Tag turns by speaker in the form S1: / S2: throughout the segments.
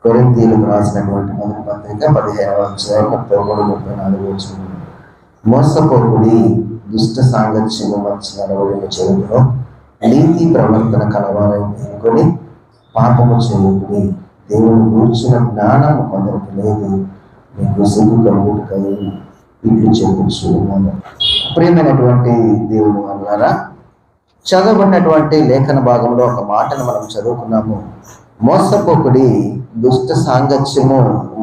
S1: కొరింథీయులకు రాసినటువంటి మొదటి పత్రిక 15వ అధ్యాయం 33-34 వచనం. మోసపోకుడి, దుష్ట సాంగత్యము మంచి నడవడిని చెడును, నీతి ప్రవర్తన కలవారై మేలుకొని పాపము చేయకుడి. దేవుని గూర్చిన జ్ఞానము కొందరికి లేదు, మీకు సిగ్గు కలుగుటకై ఇట్లు చెప్పుచున్నాను. ప్రియమైనటువంటి దేవుని వల్లారా, చదవబడినటువంటి లేఖన భాగంలో ఒక మాటను మనం చదువుకున్నాము. మోసపోకుడి, దుష్ట సాంగత్యము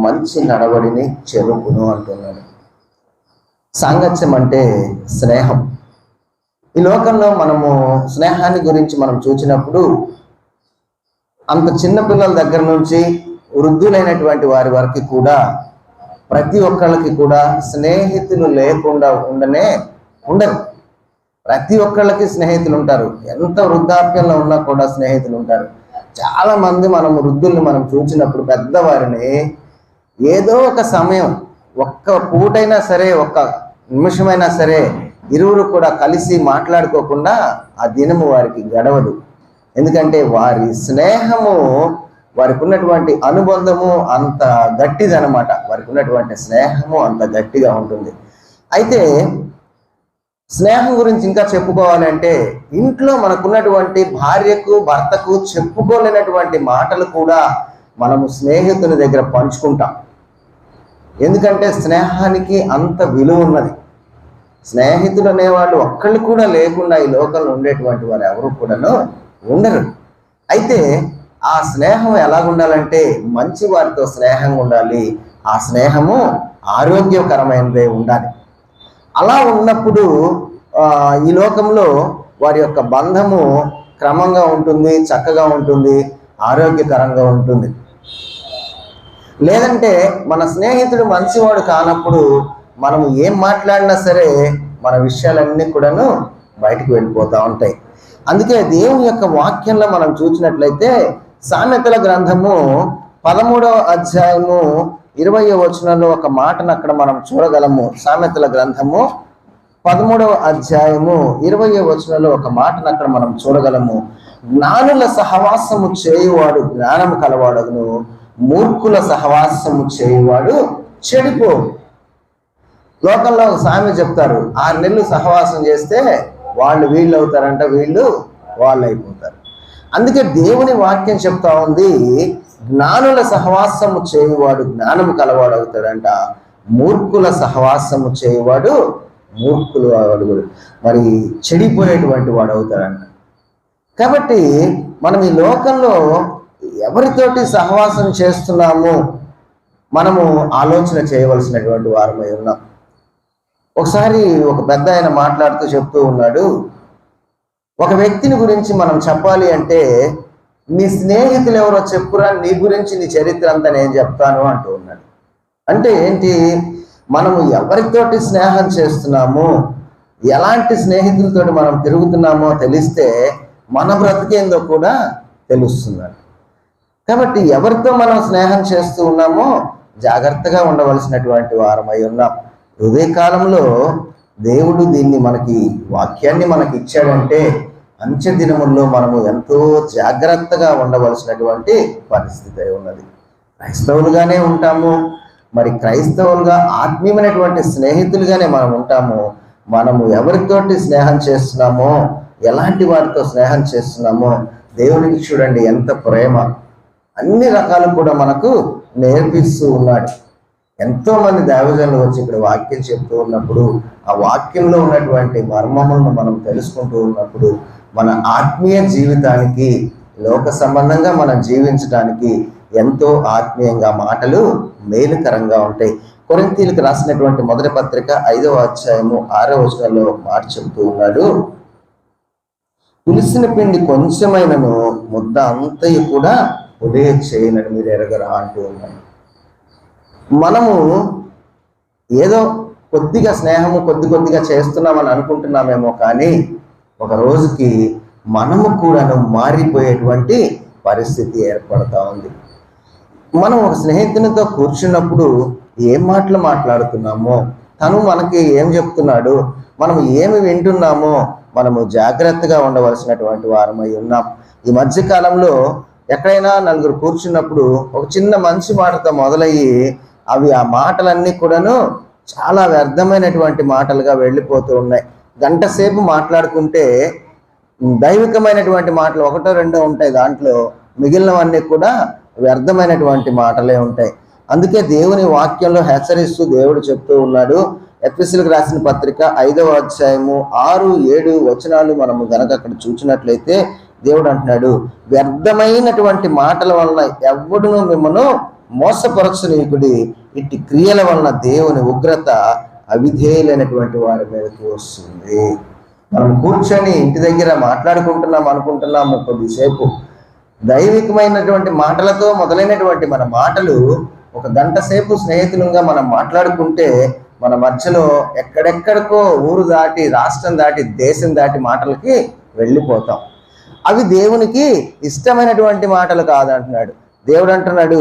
S1: మంచి నడవడిని చెరుపును అంటున్నాడు. సాంగత్యం అంటే స్నేహం. ఈ లోకంలో మనము స్నేహాన్ని గురించి మనం చూసినప్పుడు అంత చిన్న పిల్లల దగ్గర నుంచి వృద్ధులైనటువంటి వారి వరకు కూడా ప్రతి ఒక్కళ్ళకి కూడా స్నేహితులు లేకుండా ఉండరు. ప్రతి ఒక్కళ్ళకి స్నేహితులు ఉంటారు. ఎంత వృద్ధాప్యంలో ఉన్నా కూడా స్నేహితులు ఉంటారు. చాలా మంది మనం వృద్ధుల్ని మనం చూసినప్పుడు పెద్దవారిని ఏదో ఒక సమయం, ఒక్క పూటైనా సరే, ఒక్క నిమిషమైనా సరే ఇరువురు కూడా కలిసి మాట్లాడుకోకుండా ఆ దినము వారికి గడవదు. ఎందుకంటే వారి స్నేహము, వారికి ఉన్నటువంటి అనుబంధము అంత గట్టిదనమాట. వారికి ఉన్నటువంటి స్నేహము అంత గట్టిగా ఉంటుంది. అయితే స్నేహం గురించి ఇంకా చెప్పుకోవాలంటే, ఇంట్లో మనకున్నటువంటి భార్యకు భర్తకు చెప్పుకోలేనటువంటి మాటలు కూడా మనము స్నేహితుని దగ్గర పంచుకుంటాం. ఎందుకంటే స్నేహానికి అంత విలువ ఉన్నది. స్నేహితులు అనేవాళ్ళు ఒక్కళ్ళు కూడా లేకుండా ఈ లోకంలో ఉండేటువంటి వారు ఎవరు కూడాను ఉండరు. అయితే ఆ స్నేహం ఎలాగుండాలంటే మంచి వారితో స్నేహంగా ఉండాలి. ఆ స్నేహము ఆరోగ్యకరమైనదే ఉండాలి. అలా ఉన్నప్పుడు ఈ లోకంలో వారి యొక్క బంధము క్రమంగా ఉంటుంది, చక్కగా ఉంటుంది, ఆరోగ్యకరంగా ఉంటుంది. లేదంటే మన స్నేహితుడు మంచివాడు కానప్పుడు మనం ఏం మాట్లాడినా సరే మన విషయాలన్నీ కూడాను బయటికి వెళ్ళిపోతూ ఉంటాయి. అందుకే దేవుని యొక్క వాక్యంలో మనం చూసినట్లయితే సామెతల గ్రంథము 13వ అధ్యాయము 20వ వచనంలో ఒక మాటను అక్కడ మనం చూడగలము. సామెతల గ్రంథము 13వ అధ్యాయము 20వ వచనంలో ఒక మాటను అక్కడ మనం చూడగలము. జ్ఞానుల సహవాసము చేయువాడు జ్ఞానము కలవాడగును, మూర్ఖుల సహవాసము చేయువాడు చెడిపో. లోకంలో ఒక సామెత చెప్తారు, 6 నెలలు సహవాసం చేస్తే వాళ్ళు వీళ్ళు అవుతారంట, వీళ్ళు వాళ్ళు అయిపోతారు. అందుకే దేవుని వాక్యం చెప్తా ఉంది, జ్ఞానుల సహవాసము చేయువాడు జ్ఞానము కలవాడు అవుతాడంట, మూర్ఖుల సహవాసము చేయువాడు మూర్ఖులు వాడు మరి చెడిపోయేటువంటి వాడు అవుతాడంట. కాబట్టి మనం ఈ లోకంలో ఎవరితోటి సహవాసం చేస్తున్నాము మనము ఆలోచన చేయవలసినటువంటి వారమై ఉన్నాం. ఒకసారి ఒక పెద్ద ఆయన మాట్లాడుతూ చెప్తూ ఉన్నాడు, ఒక వ్యక్తిని గురించి మనం చెప్పాలి అంటే నీ స్నేహితులు ఎవరో చెప్పురా, నీ గురించి నీ చరిత్ర అంతా నేను చెప్తాను అంటూ ఉన్నాడు. అంటే ఏంటి, మనము ఎవరితోటి స్నేహం చేస్తున్నాము, ఎలాంటి స్నేహితులతోటి మనం తిరుగుతున్నామో తెలిస్తే మన బ్రతికేందో కూడా తెలుస్తున్నాడు. కాబట్టి ఎవరితో మనం స్నేహం చేస్తూ ఉన్నామో జాగ్రత్తగా ఉండవలసినటువంటి వారమై ఉన్నాం. హృదయకాలంలో దేవుడు దీన్ని మనకి వాక్యాన్ని మనకి ఇచ్చాడంటే అంచె దినముల్లో మనము ఎంతో జాగ్రత్తగా ఉండవలసినటువంటి పరిస్థితి ఉన్నది. క్రైస్తవులుగానే ఉంటాము, మరి క్రైస్తవులుగా ఆత్మీయమైనటువంటి స్నేహితులుగానే మనం ఉంటాము. మనము ఎవరితోటి స్నేహం చేస్తున్నామో, ఎలాంటి వారితో స్నేహం చేస్తున్నామో దేవునికి చూడండి ఎంత ప్రేమ, అన్ని రకాలు కూడా మనకు నేర్పిస్తూ ఉన్నాడు. ఎంతో మంది దైవజనులు వచ్చి ఇక్కడ వాక్యం చెప్తూ ఉన్నప్పుడు ఆ వాక్యంలో ఉన్నటువంటి మర్మములను మనం తెలుసుకుంటూ ఉన్నప్పుడు మన ఆత్మీయ జీవితానికి, లోక సంబంధంగా మనం జీవించడానికి ఎంతో ఆత్మీయంగా మాటలు మేలుకరంగా ఉంటాయి. కొరింథీయులకు రాసినటువంటి మొదటి పత్రిక 5వ అధ్యాయము 6వ వచనంలో మాట చెబుతూ ఉన్నాడు, పులిసిన పిండి కొంచెమైనను ముద్ద అంతయు కూడా ఉదయ చేయనని మీరు ఎరగరా అంటూ ఉన్నాడు. మనము ఏదో కొద్దిగా స్నేహము కొద్దిగా చేస్తున్నామని అనుకుంటున్నామేమో, కానీ ఒక రోజుకి మనము కూడాను మారిపోయేటువంటి పరిస్థితి ఏర్పడతా ఉంది. మనం ఒక స్నేహితునితో కూర్చున్నప్పుడు ఏం మాటలు మాట్లాడుతున్నామో, తను మనకి ఏం చెప్తున్నాడు, మనం ఏమి వింటున్నామో మనము జాగ్రత్తగా ఉండవలసినటువంటి వారమై ఉన్నాం. ఈ మధ్యకాలంలో ఎక్కడైనా నలుగురు కూర్చున్నప్పుడు ఒక చిన్న మంచి మాటతో మొదలయ్యి అవి ఆ మాటలన్నీ కూడాను చాలా వ్యర్థమైనటువంటి మాటలుగా వెళ్ళిపోతూ ఉన్నాయి. గంట సేపు మాట్లాడుకుంటే దైవికమైనటువంటి మాటలు ఒకటో రెండో ఉంటాయి, దాంట్లో మిగిలినవన్నీ కూడా వ్యర్థమైనటువంటి మాటలే ఉంటాయి. అందుకే దేవుని వాక్యంలో హెచ్చరిస్తూ దేవుడు చెప్తూ ఉన్నాడు. ఎఫెసీయులకు రాసిన పత్రిక 5వ అధ్యాయము 6-7 వచనాలు మనము గనక అక్కడ చూసినట్లయితే దేవుడు అంటున్నాడు, వ్యర్థమైనటువంటి మాటల వలన ఎవ్వడును మిమ్మను మోసపరచనీయుడి, ఇట్టి క్రియల వలన దేవుని ఉగ్రత అవిధేయులైనటువంటి వారి మీదకి వస్తుంది. మనం కూర్చొని ఇంటి దగ్గర మాట్లాడుకుంటున్నాం అనుకుంటున్నాము, కొద్దిసేపు దైవికమైనటువంటి మాటలతో మొదలైనటువంటి మన మాటలు ఒక గంట సేపు స్నేహితులుగా మనం మాట్లాడుకుంటే మన మధ్యలో ఎక్కడెక్కడికో ఊరు దాటి, రాష్ట్రం దాటి, దేశం దాటి మాటలకి వెళ్ళిపోతాం. అవి దేవునికి ఇష్టమైనటువంటి మాటలు కాదంటున్నాడు. దేవుడు అంటున్నాడు,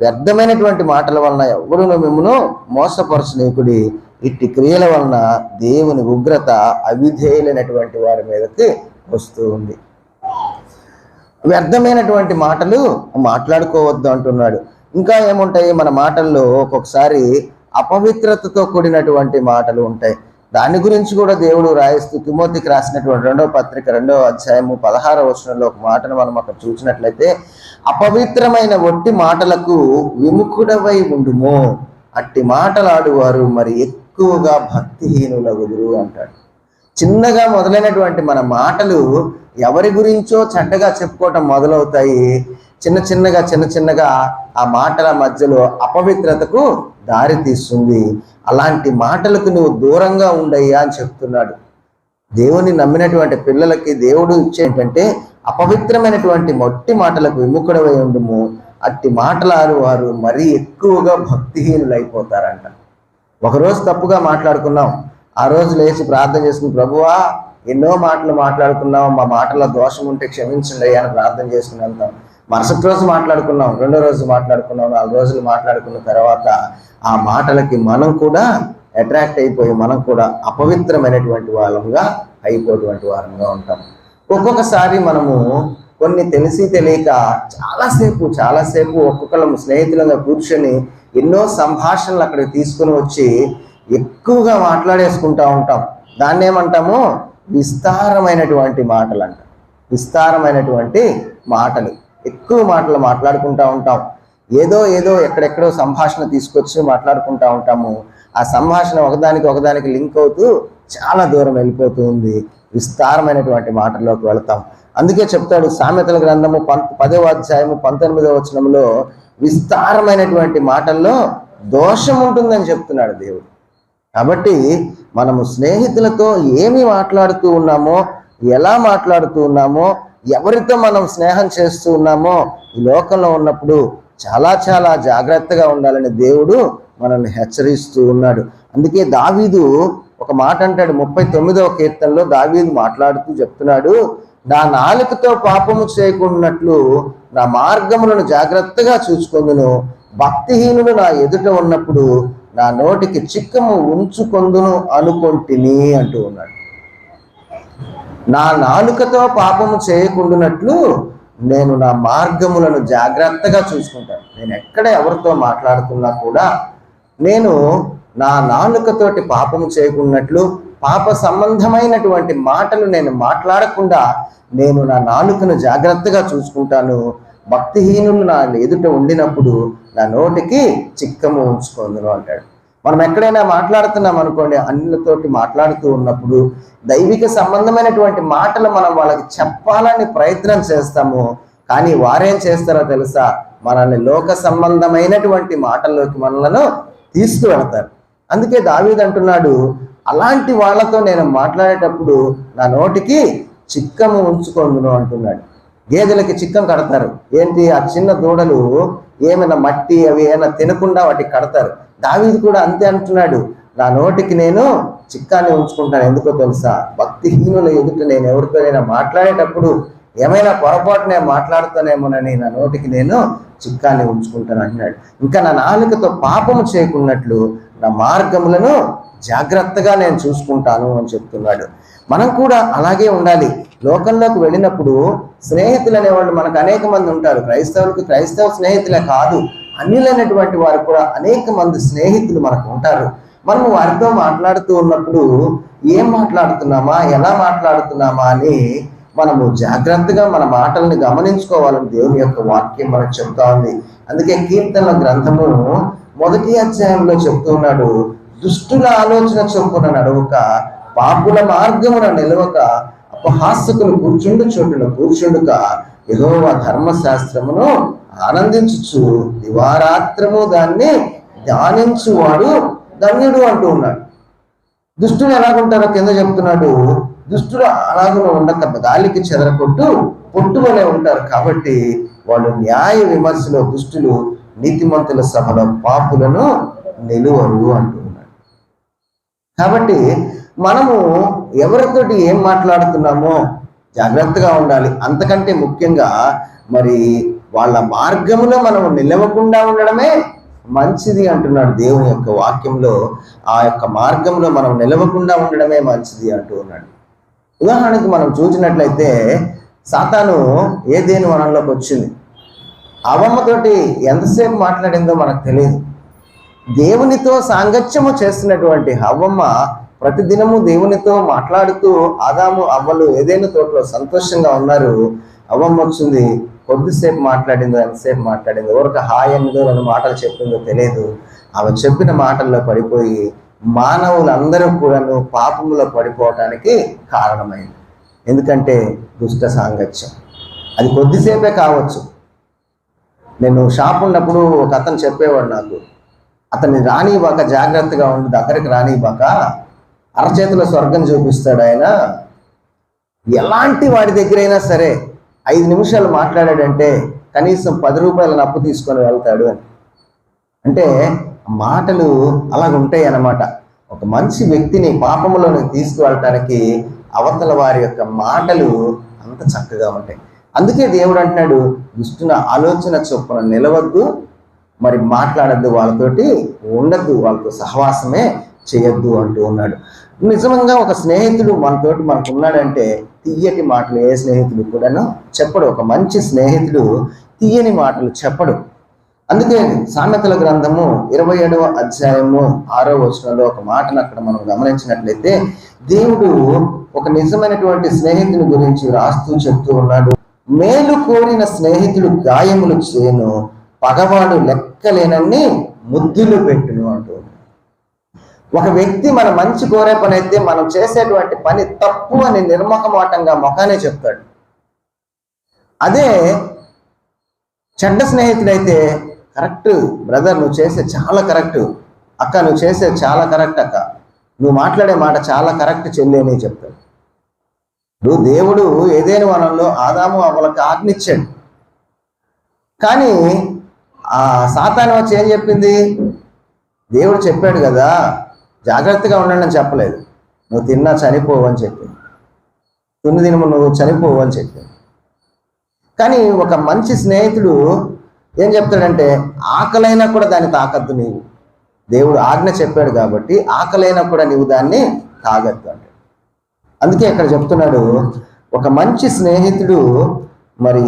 S1: వ్యర్థమైనటువంటి మాటల వలన ఎవడును మిమ్మును మోసపరచనీయుడి, ఇట్టి క్రియల వలన దేవుని ఉగ్రత అవిధేయులైనటువంటి వారి మీదకి వస్తూ ఉంది. వ్యర్థమైనటువంటి మాటలు మాట్లాడుకోవద్దు అంటున్నాడు. ఇంకా ఏముంటాయి మన మాటల్లో? ఒక్కొక్కసారి అపవిత్రతతో కూడినటువంటి మాటలు ఉంటాయి. దాని గురించి కూడా దేవుడు రాయిస్తూ తిమోతికి రాసినటువంటి 2వ పత్రిక 2వ అధ్యాయము 16వ వచనంలో ఒక మాటను మనం అక్కడ చూసినట్లయితే, అపవిత్రమైన ఒట్టి మాటలకు విముఖుడవై ఉండుము, అట్టి మాటలాడువారు మరి ఎక్కువగా భక్తిహీనులగుదురు అంటాడు. చిన్నగా మొదలైనటువంటి మన మాటలు ఎవరి గురించో చెడ్డగా చెప్పుకోవటం మొదలవుతాయి. చిన్న చిన్నగా ఆ మాటల మధ్యలో అపవిత్రతకు దారి తీస్తుంది. అలాంటి మాటలకు నువ్వు దూరంగా ఉండయ్యా అని చెప్తున్నాడు. దేవుని నమ్మినటువంటి పిల్లలకి దేవుడు ఇచ్చేటంటే అపవిత్రమైనటువంటి మొట్టి మాటలకు విముఖుడవై ఉండుము, అట్టి మాటలారు వారు మరీ ఎక్కువగా భక్తిహీనులు అయిపోతారంట. ఒకరోజు తప్పుగా మాట్లాడుకున్నాం, ఆ రోజు లేచి ప్రార్థన చేసుకుని, ప్రభువా ఎన్నో మాటలు మాట్లాడుకున్నాం, మా మాటల దోషం ఉంటే క్షమించండి అని ప్రార్థన చేసుకుని వెళ్తాం. మరుసటి రోజు మాట్లాడుకున్నాం, 2వ రోజు మాట్లాడుకున్నాం, 4 రోజులు మాట్లాడుకున్న తర్వాత ఆ మాటలకి మనం కూడా అట్రాక్ట్ అయిపోయి మనం కూడా అపవిత్రమైనటువంటి వాళ్ళంగా అయిపోయేటువంటి వారంగా ఉంటాం. ఒక్కొక్కసారి మనము కొన్ని తెలిసి తెలియక చాలాసేపు ఒక్కొక్కళ్ళము స్నేహితులుగా కూర్చొని ఎన్నో సంభాషణలు అక్కడికి తీసుకుని వచ్చి ఎక్కువగా మాట్లాడేసుకుంటా ఉంటాం. దాన్ని ఏమంటాము? విస్తారమైనటువంటి మాటలు అంట. విస్తారమైనటువంటి మాటలు, ఎక్కువ మాటలు మాట్లాడుకుంటా ఉంటాం. ఏదో ఎక్కడెక్కడో సంభాషణ తీసుకొచ్చి మాట్లాడుకుంటా ఉంటాము. ఆ సంభాషణ ఒకదానికి లింక్ అవుతూ చాలా దూరం వెళ్ళిపోతూ ఉంది. విస్తారమైనటువంటి మాటల్లోకి వెళతాం. అందుకే చెప్తాడు సామెతల గ్రంథము 10వ అధ్యాయము 19వ వచనంలో, విస్తారమైనటువంటి మాటల్లో దోషం ఉంటుందని చెప్తున్నాడు దేవుడు. కాబట్టి మనము స్నేహితులతో ఏమి మాట్లాడుతూ ఉన్నామో, ఎలా మాట్లాడుతూ ఉన్నామో, ఎవరితో మనం స్నేహం చేస్తూ ఉన్నామో ఈ లోకంలో ఉన్నప్పుడు చాలా జాగ్రత్తగా ఉండాలని దేవుడు మనల్ని హెచ్చరిస్తూ ఉన్నాడు. అందుకే దావీదు ఒక మాట అంటాడు, 39వ కీర్తనలో దావీదు మాట్లాడుతూ చెప్తున్నాడు, నా నాలుకతో పాపము చేయకున్నట్లు నా మార్గములను జాగ్రత్తగా చూసుకొందును, భక్తిహీనులు నా ఎదుట ఉన్నప్పుడు నా నోటికి చిక్కము ఉంచుకొందును అనుకొంటిని అంటూ ఉన్నాడు. నా నాలుకతో పాపము చేయకుండానట్లు నేను నా మార్గములను జాగ్రత్తగా చూసుకుంటాను. నేను ఎక్కడ ఎవరితో మాట్లాడుతున్నా కూడా నేను నా నాలుకతోటి పాపము చేయకున్నట్లు, పాప సంబంధమైనటువంటి మాటలు నేను మాట్లాడకుండా నేను నా నాలుకను జాగ్రత్తగా చూసుకుంటాను. భక్తిహీనులు నా ఎదుట ఉండినప్పుడు నా నోటికి చిక్కము ఉంచుకొందును అంటాడు. మనం ఎక్కడైనా మాట్లాడుతున్నాం అనుకోండి, అన్నిలతోటి మాట్లాడుతూ ఉన్నప్పుడు దైవిక సంబంధమైనటువంటి మాటలు మనం వాళ్ళకి చెప్పాలని ప్రయత్నం చేస్తాము. కానీ వారేం చేస్తారో తెలుసా? మనల్ని లోక సంబంధమైనటువంటి మాటల్లోకి మనలను తీసుకువెళతారు. అందుకే దావీదు అంటున్నాడు, అలాంటి వాళ్ళతో నేను మాట్లాడేటప్పుడు నా నోటికి చిక్కము ఉంచుకొందును అంటున్నాడు. గేదెలకి చిక్కం కడతారు. ఏంటి? ఆ చిన్న దూడలు ఏమైనా మట్టి అవి ఏమైనా తినకుండా వాటికి కడతారు. దావీదు కూడా అంతే అంటున్నాడు, నా నోటికి నేను చిక్కాన్ని ఉంచుకుంటాను. ఎందుకో తెలుసా? భక్తిహీనుల ఎదుట నేను ఎవరితోనైనా మాట్లాడేటప్పుడు ఏమైనా పొరపాటు నేను మాట్లాడుతానేమోనని నా నోటికి నేను చిక్కాన్ని ఉంచుకుంటాను అంటున్నాడు. ఇంకా నా నాలుకతో పాపము చేయకున్నట్లు నా మార్గములను జాగ్రత్తగా నేను చూసుకుంటాను అని చెప్తున్నాడు. మనం కూడా అలాగే ఉండాలి. లోకంలోకి వెళ్ళినప్పుడు స్నేహితులు అనేవాళ్ళు మనకు అనేక మంది ఉంటారు. క్రైస్తవులకు క్రైస్తవ స్నేహితులే కాదు, అన్యులైనటువంటి వారు కూడా అనేక మంది స్నేహితులు మనకు ఉంటారు. మనం వారితో మాట్లాడుతూ ఉన్నప్పుడు ఏం మాట్లాడుతున్నామా, ఎలా మాట్లాడుతున్నామా అని మనము జాగ్రత్తగా మన మాటల్ని గమనించుకోవాలని దేవుని యొక్క వాక్యం మనకు చెప్తా ఉంది. అందుకే కీర్తనల గ్రంథము 1వ అధ్యాయంలో చెప్తూ ఉన్నాడు, దుష్టుల ఆలోచన చొప్పున నడవక, పాపుల మార్గమున నిలవక, అపహాసకులు కూర్చుండు చోటున కూర్చుండుక, యెహోవా ధర్మశాస్త్రమును ఆనందించుచు దివారాత్రము దాన్ని ధ్యానించువాడు ధన్యుడు అంటూ ఉన్నాడు. దుష్టులు ఎలాగుంటారో కింద చెప్తున్నాడు, దుష్టులు అలాగే ఉండక గాలికి చెదరకొట్టు పొట్టు వలె ఉంటారు. కాబట్టి వాళ్ళు న్యాయ విమర్శలో దుష్టులు, నీతిమంతుల సభలో పాపులను నిలువరు అంటూ ఉన్నాడు. కాబట్టి మనము ఎవరితోటి ఏం మాట్లాడుతున్నామో జాగ్రత్తగా ఉండాలి. అంతకంటే ముఖ్యంగా మరి వాళ్ళ మార్గంలో మనం నిలవకుండా ఉండడమే మంచిది అంటున్నాడు దేవుని యొక్క వాక్యంలో. ఆ యొక్క మార్గంలో మనం నిలవకుండా ఉండడమే మంచిది అంటూ ఉన్నాడు. ఉదాహరణకి మనం చూసినట్లయితే సాతాను ఏదేను వనంలోకి వచ్చింది. అవ్వమ్మతోటి ఎంతసేపు మాట్లాడిందో మనకు తెలియదు. దేవునితో సాంగత్యము చేస్తున్నటువంటి అవ్వమ్మ ప్రతిదినము దేవునితో మాట్లాడుతూ ఆదాము అవ్వలు ఏదైనా తోటలో సంతోషంగా ఉన్నారు. అవ్వమ్మ వచ్చింది, కొద్దిసేపు మాట్లాడిందో ఎంతసేపు మాట్లాడిందో, ఎవరికి హాయ్ అన్నదో 2 మాటలు చెప్పిందో తెలియదు. ఆమె చెప్పిన మాటల్లో పడిపోయి మానవులందరూ కూడాను పాపంలో పడిపోవటానికి కారణమైంది. ఎందుకంటే దుష్ట సాంగత్యం. అది కొద్దిసేపే కావచ్చు. నేను షాప్ ఉన్నప్పుడు ఒక అతను చెప్పేవాడు నాకు, అతన్ని రానివ్వక జాగ్రత్తగా ఉండి, దగ్గరికి రానివ్వక అరచేతిలో స్వర్గం చూపిస్తాడు ఆయన. ఎలాంటి వాడి దగ్గరైనా సరే 5 నిమిషాలు మాట్లాడాడంటే కనీసం 10 రూపాయలను అప్పు తీసుకొని వెళ్తాడు అని. అంటే మాటలు అలాగుంటాయి అన్నమాట. ఒక మంచి వ్యక్తిని పాపములోనికి తీసుకువెళ్ళటానికి అవతల వారి యొక్క మాటలు అంత చక్కగా ఉంటాయి. అందుకే దేవుడు అంటున్నాడు, దుష్టుల ఆలోచన చొప్పున నిలవద్దు, మరి మాట్లాడద్దు, వాళ్ళతోటి ఉండద్దు, వాళ్ళతో సహవాసమే చేయొద్దు అంటూ ఉన్నాడు. నిజంగా ఒక స్నేహితుడు మనతోటి మనకు ఉన్నాడంటే తీయటి మాటలు ఏ స్నేహితుడు కూడాను చెప్పడు. ఒక మంచి స్నేహితుడు తీయని మాటలు చెప్పడు. అందుకే సామెతల గ్రంథము 27వ అధ్యాయము 6వ వచనంలో ఒక మాటను అక్కడ మనం గమనించినట్లయితే దేవుడు ఒక నిజమైనటువంటి స్నేహితుని గురించి రాస్తూ చెప్తూ ఉన్నాడు. మేలు కోరిన స్నేహితుడు గాయములు చేయను, పగవాడు లెక్కలేనన్ని ముద్దులు పెట్టును అంటూ. ఒక వ్యక్తి మన మంచి కోరే పని అయితే మనం చేసేటువంటి పని తప్పు అని నిర్మోహమాటంగా మొఖానే చెప్తాడు. అదే చెడ్డ స్నేహితుడైతే, కరెక్ట్ బ్రదర్, నువ్వు చేసే చాలా కరెక్ట్, అక్క నువ్వు చేసే చాలా కరెక్ట్, అక్క నువ్వు మాట్లాడే మాట చాలా కరెక్ట్ చెల్లి అని చెప్తాడు. ఇప్పుడు దేవుడు ఏదైనా వనంలో ఆదాము అవ్వలకు ఆజ్ఞించాడు. కానీ ఆ సాతాను వచ్చి ఏం చెప్పింది? దేవుడు చెప్పాడు కదా జాగ్రత్తగా ఉండండి అని చెప్పలేదు. నువ్వు తిన్నా చనిపోవు అని చెప్పింది. దినము నువ్వు చనిపోవు అని చెప్పింది. కానీ ఒక మంచి స్నేహితుడు ఏం చెప్తాడంటే, ఆకలైనా కూడా దాన్ని తాకద్దు నీవు. దేవుడు ఆజ్ఞ చెప్పాడు కాబట్టి ఆకలైనా కూడా నీవు దాన్ని తాగద్దు అంటే. అందుకే ఇక్కడ చెప్తున్నాడు, ఒక మంచి స్నేహితుడు, మరి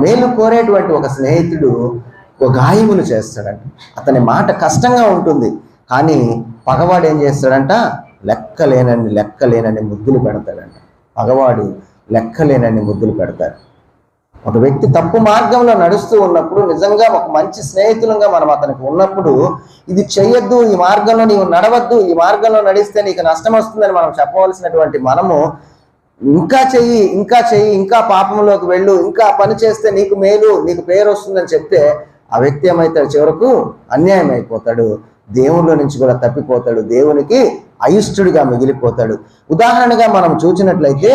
S1: మేలు కోరేటువంటి ఒక స్నేహితుడు ఒక గాయములు చేస్తాడంట. అతని మాట కష్టంగా ఉంటుంది, కానీ పగవాడు ఏం చేస్తాడంట? లెక్కలేనన్ని ముద్దులు పెడతాడంట. పగవాడు లెక్కలేనన్ని ముద్దులు పెడతాడు. ఒక వ్యక్తి తప్పు మార్గంలో నడుస్తూ ఉన్నప్పుడు, నిజంగా ఒక మంచి స్నేహితులుగా మనం అతనికి ఉన్నప్పుడు, ఇది చెయ్యొద్దు, ఈ మార్గంలో నీవు నడవద్దు, ఈ మార్గంలో నడిస్తే నీకు నష్టం వస్తుందని మనం చెప్పవలసినటువంటి మనము, ఇంకా చెయ్యి, ఇంకా పాపంలోకి వెళ్ళు, ఇంకా పని చేస్తే నీకు మేలు, నీకు పేరు వస్తుందని చెప్తే ఆ వ్యక్తి ఏమైతాడు? చివరకు అన్యాయం అయిపోతాడు, దేవుళ్ళ నుంచి కూడా తప్పిపోతాడు, దేవునికి అయిష్టుడిగా మిగిలిపోతాడు. ఉదాహరణగా మనం చూసినట్లయితే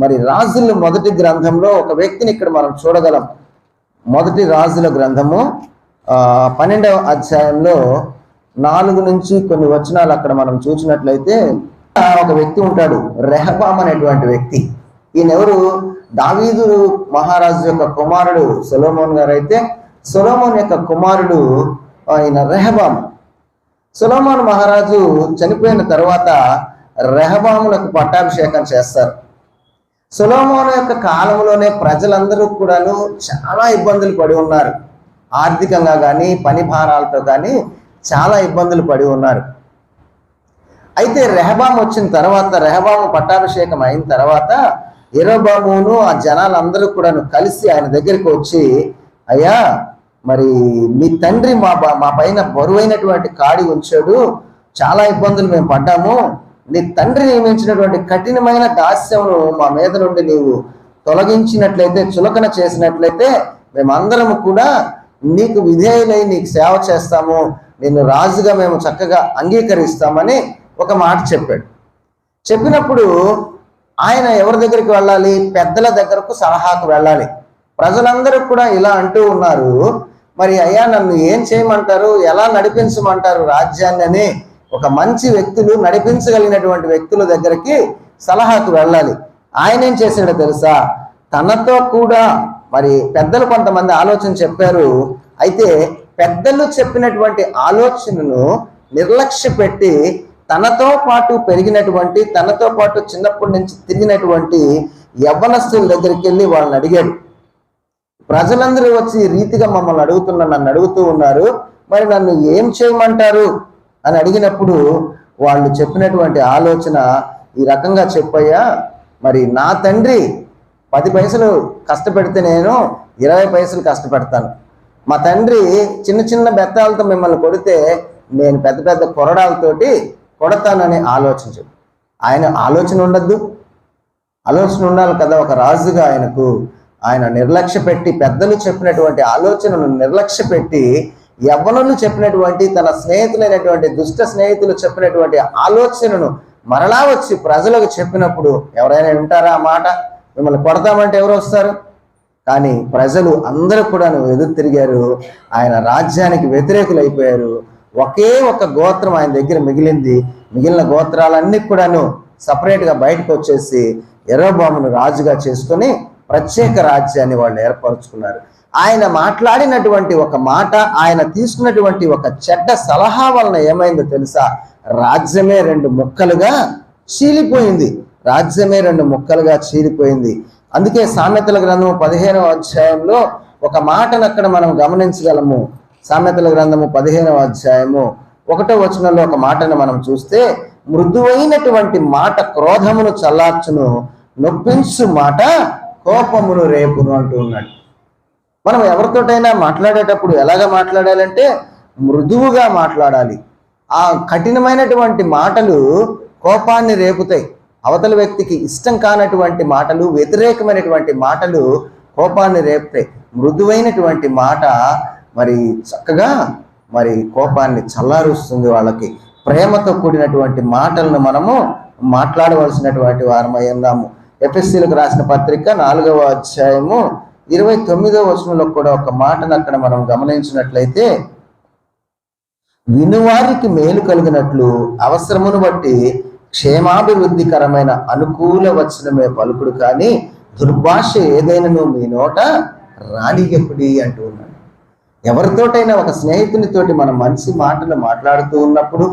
S1: మరి రాజుల మొదటి గ్రంథంలో ఒక వ్యక్తిని ఇక్కడ మనం చూడగలం. మొదటి రాజుల గ్రంథము 12వ అధ్యాయంలో 4 నుంచి కొన్ని వచనాలు అక్కడ మనం చూసినట్లయితే ఒక వ్యక్తి ఉంటాడు, రెహబాం అనేటువంటి వ్యక్తి. ఈయనెవరు? దావీదు మహారాజు యొక్క కుమారుడు సొలొమోన్ గారు. అయితే సొలొమోన్ యొక్క కుమారుడు ఆయన రెహబాం. సొలొమోన్ మహారాజు చనిపోయిన తర్వాత రెహబాములకు పట్టాభిషేకం చేస్తారు. సొలొమోను యొక్క కాలంలోనే ప్రజలందరూ కూడాను చాలా ఇబ్బందులు పడి ఉన్నారు. ఆర్థికంగా కానీ పని భారాలతో కానీ చాలా ఇబ్బందులు పడి ఉన్నారు. అయితే రెహబాము వచ్చిన తర్వాత, రెహబాము పట్టాభిషేకం అయిన తర్వాత యెరోబామును ఆ జనాలందరూ కూడాను కలిసి ఆయన దగ్గరికి వచ్చి, అయ్యా మరి మీ తండ్రి మా పైన బరువైనటువంటి కాడి ఉంచాడు, చాలా ఇబ్బందులు మేము పడ్డాము, నీ తండ్రి నియమించినటువంటి కఠినమైన దాస్యమును మా మీద నుండి నీవు తొలగించినట్లయితే, చులకన చేసినట్లయితే మేమందరము కూడా నీకు విధేయులై నీకు సేవ చేస్తాము, నిన్ను రాజుగా మేము చక్కగా అంగీకరిస్తామని ఒక మాట చెప్పాడు. చెప్పినప్పుడు ఆయన ఎవరి దగ్గరికి వెళ్ళాలి? పెద్దల దగ్గరకు సలహాకు వెళ్ళాలి. ప్రజలందరూ కూడా ఇలా అంటూ ఉన్నారు, మరి అయ్యా నన్ను ఏం చేయమంటారు, ఎలా నడిపించమంటారు రాజ్యాన్ని అని ఒక మంచి వ్యక్తులు, నడిపించగలిగినటువంటి వ్యక్తుల దగ్గరికి సలహాకు వెళ్ళాలి. ఆయన ఏం చేశాడో తెలుసా? తనతో కూడా మరి పెద్దలు కొంతమంది ఆలోచన చెప్పారు. అయితే పెద్దలు చెప్పినటువంటి ఆలోచనను నిర్లక్ష్య పెట్టి తనతో పాటు పెరిగినటువంటి, తనతో పాటు చిన్నప్పటి నుంచి తిరిగినటువంటి యవ్వనస్తుల దగ్గరికి వెళ్ళి వాళ్ళని అడిగాడు. ప్రజలందరూ వచ్చి ఈ రీతిగా మమ్మల్ని నన్ను అడుగుతూ ఉన్నారు, మరి నన్ను ఏం చేయమంటారు అని అడిగినప్పుడు వాళ్ళు చెప్పినటువంటి ఆలోచన ఈ రకంగా చెప్పయ్యా, మరి నా తండ్రి 10 పైసలు కష్టపెడితే నేను 20 పైసలు కష్టపెడతాను, మా తండ్రి చిన్న చిన్న బెత్తాలతో మిమ్మల్ని కొడితే నేను పెద్ద పెద్ద కొరడాలతోటి కొడతానని ఆలోచించు. ఆయన ఆలోచన ఉండద్దు? ఆలోచన ఉండాలి కదా ఒక రాజుగా. ఆయన నిర్లక్ష్య పెట్టి, పెద్దలు చెప్పినటువంటి ఆలోచనను నిర్లక్ష్య పెట్టి, యవ్వనులు చెప్పినటువంటి, తన స్నేహితులైనటువంటి దుష్ట స్నేహితులు చెప్పినటువంటి ఆలోచనను మరలా వచ్చి ప్రజలకు చెప్పినప్పుడు ఎవరైనా వింటారా ఆ మాట? మిమ్మల్ని కొడతామంటే ఎవరు వస్తారు? కానీ ప్రజలు అందరూ కూడా ఎదురు తిరిగారు, ఆయన రాజ్యానికి వ్యతిరేకులు అయిపోయారు. ఒకే ఒక గోత్రం ఆయన దగ్గర మిగిలింది. మిగిలిన గోత్రాలన్నీ కూడాను సపరేట్గా బయటకు వచ్చేసి యెరోబామును రాజుగా చేసుకొని ప్రత్యేక రాజ్యాన్ని వాళ్ళు ఏర్పరచుకున్నారు. ఆయన మాట్లాడినటువంటి ఒక మాట, ఆయన తీసుకున్నటువంటి ఒక చెడ్డ సలహా వలన ఏమైందో తెలుసా? రాజ్యమే 2 ముక్కలుగా చీలిపోయింది. రాజ్యమే 2 ముక్కలుగా చీలిపోయింది. అందుకే సామెతల గ్రంథము 15వ అధ్యాయంలో ఒక మాటను అక్కడ మనం గమనించగలము. సామెతల గ్రంథము 15వ అధ్యాయము 1వ వచనంలో ఒక మాటను మనం చూస్తే, మృదువైనటువంటి మాట క్రోధమును చల్లార్చును, నొప్పించు మాట కోపమును రేపును అంటూ ఉన్నాడు. మనం ఎవరితోటైనా మాట్లాడేటప్పుడు ఎలాగ మాట్లాడాలంటే మృదువుగా మాట్లాడాలి. ఆ కఠినమైనటువంటి మాటలు కోపాన్ని రేపుతాయి. అవతల వ్యక్తికి ఇష్టం కానటువంటి మాటలు, వ్యతిరేకమైనటువంటి మాటలు కోపాన్ని రేపుతాయి. మృదువైనటువంటి మాట మరి చక్కగా మరి కోపాన్ని చల్లారుస్తుంది. వాళ్ళకి ప్రేమతో కూడినటువంటి మాటలను మనము మాట్లాడవలసినటువంటి వారమై ఉన్నాము. ఎఫెసీయులకు రాసిన పత్రిక 4వ అధ్యాయము 29వ వచనంలో కూడా ఒక మాటను అక్కడ మనం గమనించినట్లయితే, వినువారికి మేలు కలిగినట్లు అవసరమును బట్టి క్షేమాభివృద్ధికరమైన అనుకూల వచనమే పలుకుడు, కానీ దుర్భాష ఏదైనాను మీ నోట రానియకుడి అంటూ ఉన్నాడు. ఎవరితోటైనా ఒక స్నేహితునితోటి మనం మంచి మాటలు మాట్లాడుతూ ఉన్నప్పుడు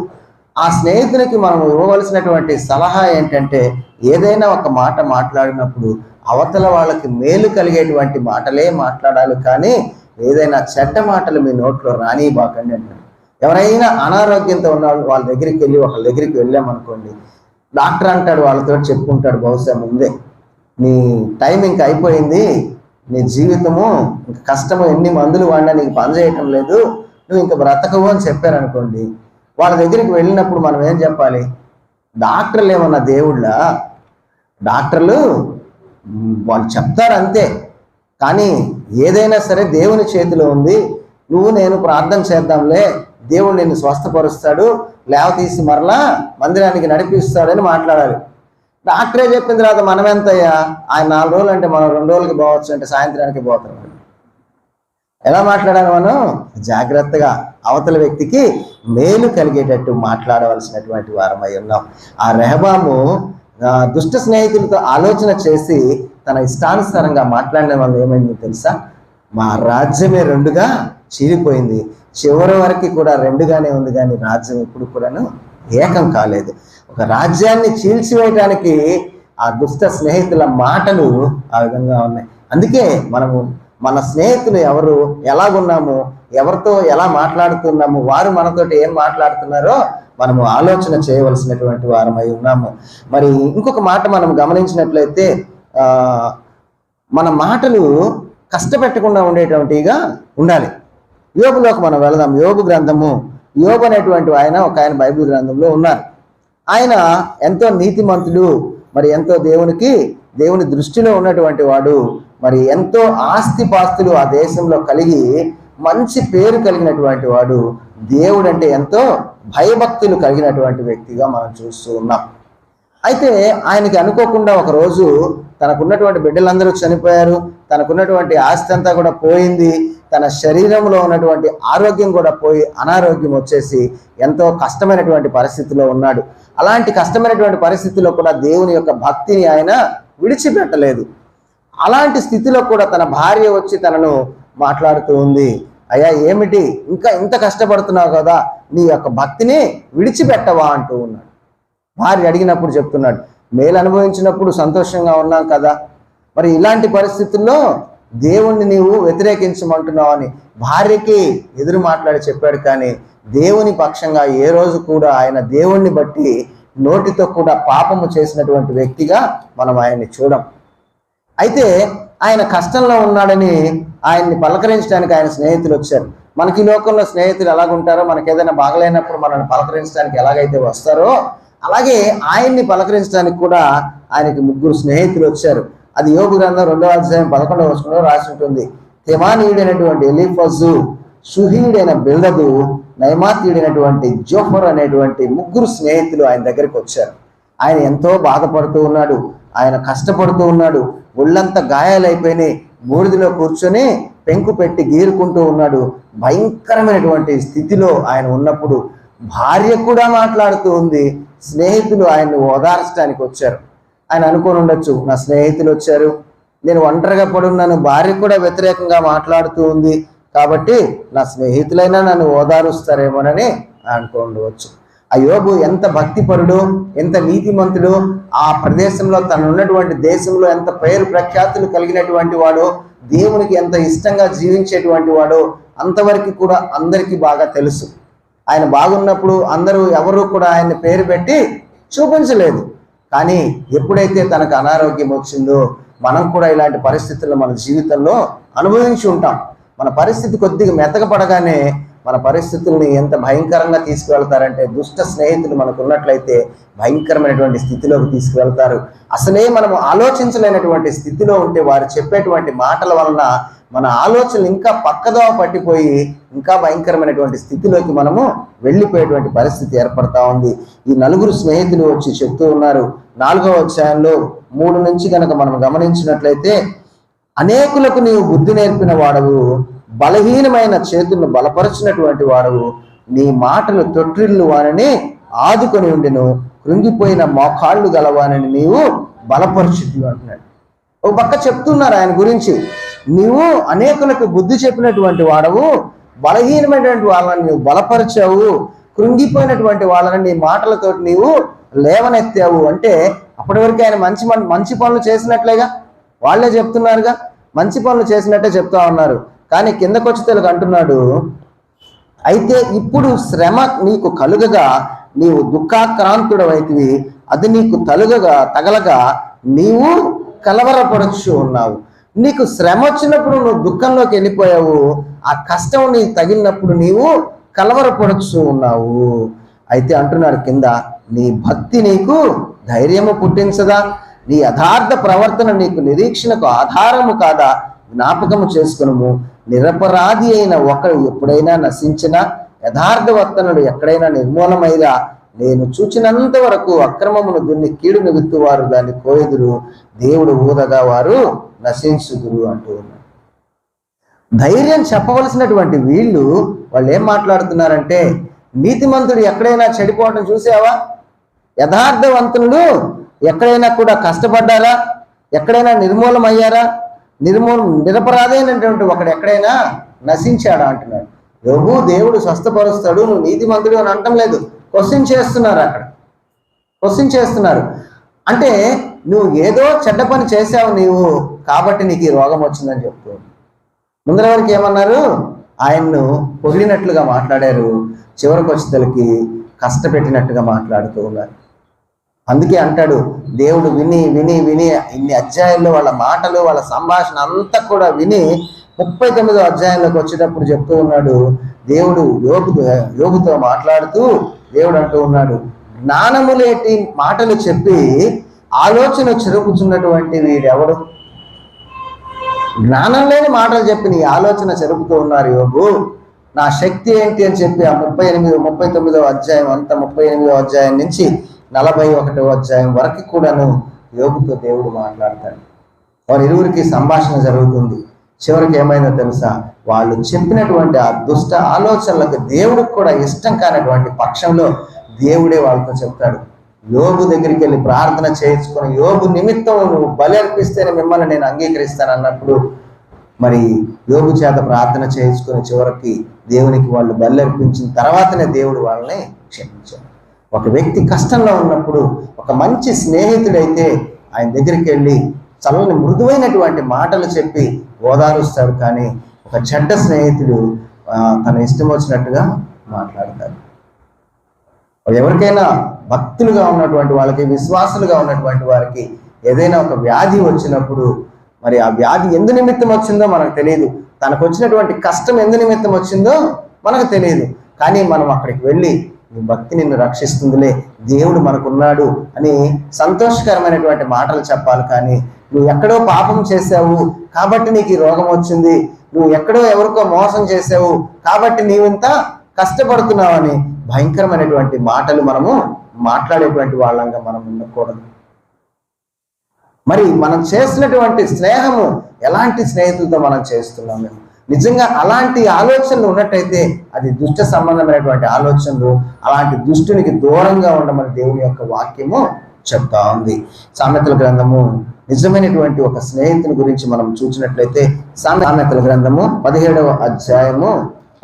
S1: ఆ స్నేహితునికి మనం ఇవ్వవలసినటువంటి సలహా ఏంటంటే, ఏదైనా ఒక మాట మాట్లాడినప్పుడు అవతల వాళ్ళకి మేలు కలిగేటువంటి మాటలే మాట్లాడాలి, కానీ ఏదైనా చెడ్డ మాటలు మీ నోట్లో రానివ్వకండి అంటారు. ఎవరైనా అనారోగ్యంతో ఉన్న వాళ్ళ దగ్గరికి వెళ్ళి ఒకళ్ళ దగ్గరికి వెళ్ళామనుకోండి, డాక్టర్ అంటాడు, వాళ్ళతో చెప్పుకుంటాడు బహుశా ముందే, నీ టైం ఇంకా అయిపోయింది, నీ జీవితము ఇంక కష్టము, ఎన్ని మందులు వాడినా నీకు పనిచేయటం లేదు, నువ్వు ఇంకా బ్రతకవు అని చెప్పారనుకోండి. వాళ్ళ దగ్గరికి వెళ్ళినప్పుడు మనం ఏం చెప్పాలి? డాక్టర్లు ఏమన్నా దేవుళ్ళ? డాక్టర్లు వాళ్ళు చెప్తారు అంతే, కానీ ఏదైనా సరే దేవుని చేతిలో ఉంది. నువ్వు నేను ప్రార్థన చేద్దాంలే, దేవుడు నిన్ను స్వస్థపరుస్తాడు, లేవతీసి మరలా మందిరానికి నడిపిస్తాడని మాట్లాడాలి. డాక్టరే చెప్పిన తర్వాత మనం ఎంతయ్యా? ఆయన 4 రోజులు అంటే మనం 2 రోజులకి పోవచ్చు అంటే సాయంత్రానికి పోతాం. ఎలా మాట్లాడాలి? మనం జాగ్రత్తగా అవతల వ్యక్తికి మేలు కలిగేటట్టు మాట్లాడవలసినటువంటి వారమై ఉన్నాం. ఆ రెహబాము దుష్ట స్నేహితులతో ఆలోచన చేసి తన ఇష్టానుసారంగా మాట్లాడిన వల్ల ఏమైందో తెలుసా? మా రాజ్యమే 2గా చీలిపోయింది. చివరి వరకు కూడా 2గానే ఉంది, కానీ రాజ్యం ఎప్పుడు కూడాను ఏకం కాలేదు. ఒక రాజ్యాన్ని చీల్చివేయడానికి ఆ దుష్ట స్నేహితుల మాటలు ఆ విధంగా ఉన్నాయి. అందుకే మనము మన స్నేహితులు ఎవరు, ఎలాగున్నాము, ఎవరితో ఎలా మాట్లాడుతున్నాము, వారు మనతోటి ఏం మాట్లాడుతున్నారో మనము ఆలోచన చేయవలసినటువంటి వారమై ఉన్నాము. మరి ఇంకొక మాట మనం గమనించినట్లయితే మన మాటలు కష్టపెట్టకుండా ఉండేటువంటిగా ఉండాలి. యోబులోకి మనం వెళదాం. యోబు గ్రంథము, యోబు అనేటువంటి ఒక ఆయన బైబిల్ గ్రంథంలో ఉన్నారు. ఆయన ఎంతో నీతిమంతుడు, మరి ఎంతో దేవుని దృష్టిలో ఉన్నటువంటి వాడు, మరి ఎంతో ఆస్తిపాస్తులు ఆ దేశంలో కలిగి మంచి పేరు కలిగినటువంటి వాడు, దేవుడు అంటే ఎంతో భయభక్తులు కలిగినటువంటి వ్యక్తిగా మనం చూస్తూ ఉన్నాం. అయితే ఆయనకి అనుకోకుండా ఒకరోజు తనకున్నటువంటి బిడ్డలందరూ చనిపోయారు, తనకున్నటువంటి ఆస్తి అంతా కూడా పోయింది, తన శరీరంలో ఉన్నటువంటి ఆరోగ్యం కూడా పోయి అనారోగ్యం వచ్చేసి ఎంతో కష్టమైనటువంటి పరిస్థితిలో ఉన్నాడు. అలాంటి కష్టమైనటువంటి పరిస్థితిలో కూడా దేవుని యొక్క భక్తిని ఆయన విడిచిపెట్టలేదు. అలాంటి స్థితిలో కూడా తన భార్య వచ్చి తనను మాట్లాడుతూ ఉంది, అయ్యా ఏమిటి ఇంకా ఇంత కష్టపడుతున్నావు కదా, నీ యొక్క భక్తిని విడిచిపెట్టవా అంటూ ఉన్నాడు. భార్య అడిగినప్పుడు చెప్తున్నాడు, మేలు అనుభవించినప్పుడు సంతోషంగా ఉన్నాం కదా, మరి ఇలాంటి పరిస్థితుల్లో దేవుణ్ణి నీవు వ్యతిరేకించమంటున్నావు అని భార్యకి ఎదురు మాట్లాడి చెప్పాడు. కానీ దేవుని పక్షంగా ఏ రోజు కూడా ఆయన దేవుణ్ణి బట్టి నోటితో కూడా పాపము చేసినటువంటి వ్యక్తిగా మనం ఆయన్ని చూడం. అయితే ఆయన కష్టంలో ఉన్నాడని ఆయన్ని పలకరించడానికి ఆయన స్నేహితులు వచ్చారు. మనకి ఈ లోకంలో స్నేహితులు ఎలాగుంటారో, మనకి ఏదైనా బాగలేనప్పుడు మనల్ని పలకరించడానికి ఎలాగైతే వస్తారో, అలాగే ఆయన్ని పలకరించడానికి కూడా ఆయనకి 3 స్నేహితులు వచ్చారు. అది యోబు గ్రంథం 2వ అధ్యాయం 11వ వచనంలో రాసి ఉంటుంది. తెమానీయుడైనటువంటి ఎలీఫజు, షుహీయుడైన బిల్దదు, నయమాతీయుడైనటువంటి జోఫర్ అనేటువంటి 3 స్నేహితులు ఆయన దగ్గరికి వచ్చారు. ఆయన ఎంతో బాధపడుతూ ఉన్నాడు, ఆయన కష్టపడుతూ ఉన్నాడు, ఒళ్ళంతా గాయాలైపోయినాయి, బూడిదలో కూర్చొని పెంకు పెట్టి గీరుకుంటూ ఉన్నాడు. భయంకరమైనటువంటి స్థితిలో ఆయన ఉన్నప్పుడు భార్య కూడా మాట్లాడుతూ ఉంది. స్నేహితులు ఆయన్ని ఓదార్చడానికి వచ్చారు. ఆయన అనుకొని ఉండొచ్చు, నా స్నేహితులు వచ్చారు, నేను ఒంటరిగా పడున్నాను, భార్య కూడా వ్యతిరేకంగా మాట్లాడుతూ ఉంది కాబట్టి నా స్నేహితులైనా నన్ను ఓదారుస్తారేమోనని అనుకో ఉండవచ్చు. ఆ యోబు ఎంత భక్తిపరుడు, ఎంత నీతిమంతుడు, ఆ ప్రదేశంలో తను ఉన్నటువంటి దేశంలో ఎంత పేరు ప్రఖ్యాతులు కలిగినటువంటి వాడో, దేవునికి ఎంత ఇష్టంగా జీవించేటువంటి వాడో అంతవరకు కూడా అందరికీ బాగా తెలుసు. ఆయన బాగున్నప్పుడు ఎవరు కూడా ఆయన్ని పేరు పెట్టి చూపించలేదు. కానీ ఎప్పుడైతే తనకు అనారోగ్యం వచ్చిందో, మనం కూడా ఇలాంటి పరిస్థితుల్లో మన జీవితంలో అనుభవించి ఉంటాం. మన పరిస్థితి కొద్దిగా మెతకపడగానే మన పరిస్థితుల్ని ఎంత భయంకరంగా తీసుకువెళ్తారంటే, దుష్ట స్నేహితులు మనకు ఉన్నట్లయితే భయంకరమైనటువంటి స్థితిలోకి తీసుకువెళ్తారు. అసలే మనం ఆలోచించలేనటువంటి స్థితిలో ఉంటే వారు చెప్పేటువంటి మాటల వలన మన ఆలోచనలు ఇంకా పక్కదోవ పట్టిపోయి ఇంకా భయంకరమైనటువంటి స్థితిలోకి మనము వెళ్ళిపోయేటువంటి పరిస్థితి ఏర్పడతా ఉంది. ఈ 4 స్నేహితులు వచ్చి చెప్తూ ఉన్నారు. 4వ అధ్యాయంలో 3 నుంచి కనుక మనం గమనించినట్లయితే, అనేకులకు నీవు బుద్ధి నేర్పిన వాడవు, బలహీనమైన చేతులను బలపరచినటువంటి వాడవు, నీ మాటలు తొట్టిల్లు వానని ఆదుకొని ఉండెను, కృంగిపోయిన మోకాళ్ళు గలవానని నీవు బలపరచుద్దు అంటున్నాడు. ఒక పక్క చెప్తున్నారు ఆయన గురించి, నీవు అనేకులకు బుద్ధి చెప్పినటువంటి వాడవు, బలహీనమైనటువంటి వాళ్ళని నీవు బలపరిచావు, కృంగిపోయినటువంటి వాళ్ళని నీ మాటలతోటి నీవు లేవనెత్తావు. అంటే అప్పటి వరకు ఆయన మంచి పనులు చేసినట్లేగా, వాళ్ళే చెప్తున్నారుగా, మంచి పనులు చేసినట్టే చెప్తా ఉన్నారు. కానీ కిందకొచ్చి తెలుగు అంటున్నాడు, అయితే ఇప్పుడు శ్రమ నీకు కలుగగా నీవు దుఃఖాక్రాంతుడవైతివి, అది నీకు తగలగా నీవు కలవరపడుచు ఉన్నావు. నీకు శ్రమ వచ్చినప్పుడు నువ్వు దుఃఖంలోకి వెళ్ళిపోయావు, ఆ కష్టం నీకు తగిలినప్పుడు నీవు కలవరపడుచు ఉన్నావు. అయితే అంటున్నాడు కింద, నీ భక్తి నీకు ధైర్యము పుట్టించదా, నీ యథార్థ ప్రవర్తన నీకు నిరీక్షణకు ఆధారము కాదా, జ్ఞాపకము చేసుకును. నిరపరాధి అయిన ఒకడు ఎప్పుడైనా నశించినా, యథార్థవర్తనుడు ఎక్కడైనా నిర్మూలమైనా, నేను చూచినంత వరకు అక్రమమును దున్ని కీడును విత్తువారు దాన్ని కోయుదురు, దేవుడు ఊదగా వారు నశించుదురు అంటూ ఉన్నారు. ధైర్యం చెప్పవలసినటువంటి వాళ్ళు ఏం మాట్లాడుతున్నారంటే, నీతిమంతుడు ఎక్కడైనా చెడిపోవడం చూసావా, యథార్థవంతులు ఎక్కడైనా కూడా కష్టపడ్డారా, ఎక్కడైనా నిర్మూలమయ్యారా, నిరపరాధైనటువంటి ఒకడు ఎక్కడైనా నశించాడా అంటున్నాడు. యోబు దేవుడు స్వస్థపరుస్తాడు, నువ్వు నీతిమంతుడు అని అంటం లేదు, క్వశ్చన్ చేస్తున్నారు. అక్కడ క్వశ్చన్ చేస్తున్నారు. అంటే నువ్వు ఏదో చెడ్డ పని చేశావు నీవు, కాబట్టి నీకు ఈ రోగం వచ్చిందని చెప్తూ ముందర వరకు ఏమన్నారు? ఆయన్ను పొగిడినట్లుగా మాట్లాడారు, చివరికి వచ్చేసరికి కష్టపెట్టినట్టుగా మాట్లాడుతూ ఉన్నారు. అందుకే అంటాడు, దేవుడు విని విని విని ఇన్ని అధ్యాయంలో వాళ్ళ మాటలు వాళ్ళ సంభాషణ అంతా కూడా విని 39వ అధ్యాయంలోకి వచ్చేటప్పుడు చెప్తూ ఉన్నాడు, దేవుడు యోగుతో మాట్లాడుతూ దేవుడు అంటూ ఉన్నాడు, జ్ఞానము లేటి మాటలు చెప్పి ఆలోచన చెరుపుతున్నటువంటి వీడెవడు? జ్ఞానం లేని మాటలు చెప్పి నీ ఆలోచన చెరుపుతూ ఉన్నారు యోగు. నా శక్తి ఏంటి అని చెప్పి ఆ 39వ అధ్యాయం అంతా 38వ అధ్యాయం నుంచి 41వ అధ్యాయం వరకు కూడాను యోగుతో దేవుడు మాట్లాడతాడు. వారి ఇరువురికి సంభాషణ జరుగుతుంది. చివరికి ఏమైందో తెలుసా? వాళ్ళు చెప్పినటువంటి ఆ దుష్ట ఆలోచనలకు దేవుడికి కూడా ఇష్టం కానటువంటి పక్షంలో దేవుడే వాళ్ళతో చెప్తాడు, యోబు దగ్గరికి వెళ్ళి ప్రార్థన చేయించుకొని, యోబు నిమిత్తం నువ్వు బలి అర్పిస్తేనే మిమ్మల్ని నేను అంగీకరిస్తాను అన్నప్పుడు మరి యోబు చేత ప్రార్థన చేయించుకొని చివరికి దేవునికి వాళ్ళు బలి అర్పించిన తర్వాతనే దేవుడు వాళ్ళని క్షమించాడు. ఒక వ్యక్తి కష్టంలో ఉన్నప్పుడు ఒక మంచి స్నేహితుడైతే ఆయన దగ్గరికి వెళ్ళి చల్లని మృదువైనటువంటి మాటలు చెప్పి ఓదారుస్తాడు. కానీ ఒక చెడ్డ స్నేహితుడు తన ఇష్టం వచ్చినట్టుగా మాట్లాడతాడు. ఎవరికైనా భక్తులుగా ఉన్నటువంటి వాళ్ళకి, విశ్వాసులుగా ఉన్నటువంటి వారికి ఏదైనా ఒక వ్యాధి వచ్చినప్పుడు మరి ఆ వ్యాధి ఎందు నిమిత్తం వచ్చిందో మనకు తెలియదు, తనకు వచ్చినటువంటి కష్టం ఎందు నిమిత్తం వచ్చిందో మనకు తెలియదు. కానీ మనం అక్కడికి వెళ్ళి నీ భక్తి నిన్ను రక్షిస్తుందిలే, దేవుడు మనకున్నాడు అని సంతోషకరమైనటువంటి మాటలు చెప్పాలి. కానీ నువ్వు ఎక్కడో పాపం చేసావు కాబట్టి నీకు ఈ రోగం వచ్చింది, నువ్వు ఎక్కడో ఎవరికో మోసం చేసావు కాబట్టి నీవింత కష్టపడుతున్నావని భయంకరమైనటువంటి మాటలు మనము మాట్లాడేటువంటి వాళ్ళంగా మనం ఉండకూడదు. మరి మనం చేసినటువంటి స్నేహము ఎలాంటి స్నేహితులతో మనం చేస్తున్నాము? నిజంగా అలాంటి ఆలోచనలు ఉన్నట్టయితే అది దుష్ట సంబంధమైనటువంటి ఆలోచనలు, అలాంటి దుష్టునికి దూరంగా ఉండమని దేవుని యొక్క వాక్యము చెప్తా ఉంది. సామెతల గ్రంథము నిజమైనటువంటి ఒక స్నేహితుని గురించి మనం చూసినట్లయితే సామెతల గ్రంథము 17వ అధ్యాయము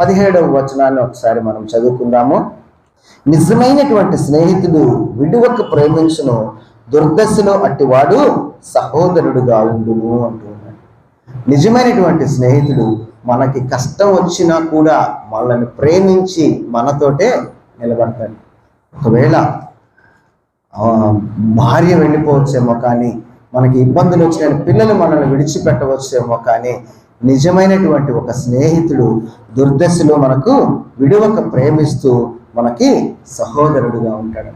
S1: 17వ వచనాన్ని ఒకసారి మనం చదువుకుందాము. నిజమైనటువంటి స్నేహితుడు విడువక ప్రేమించును, దుర్దశలో అట్టివాడు సహోదరుడుగా ఉండును అంటున్నాడు. నిజమైనటువంటి స్నేహితుడు మనకి కష్టం వచ్చినా కూడా మనల్ని ప్రేమించి మనతోటే నిలబడతాడు. ఒకవేళ భార్య వెళ్ళిపోవచ్చేమో, కానీ మనకి ఇబ్బందులు వచ్చిన పిల్లలు మనల్ని విడిచిపెట్టవచ్చేమో, కానీ నిజమైనటువంటి ఒక స్నేహితుడు దుర్దశలో మనకు విడువక ప్రేమిస్తూ మనకి సహోదరుడుగా ఉంటాడు.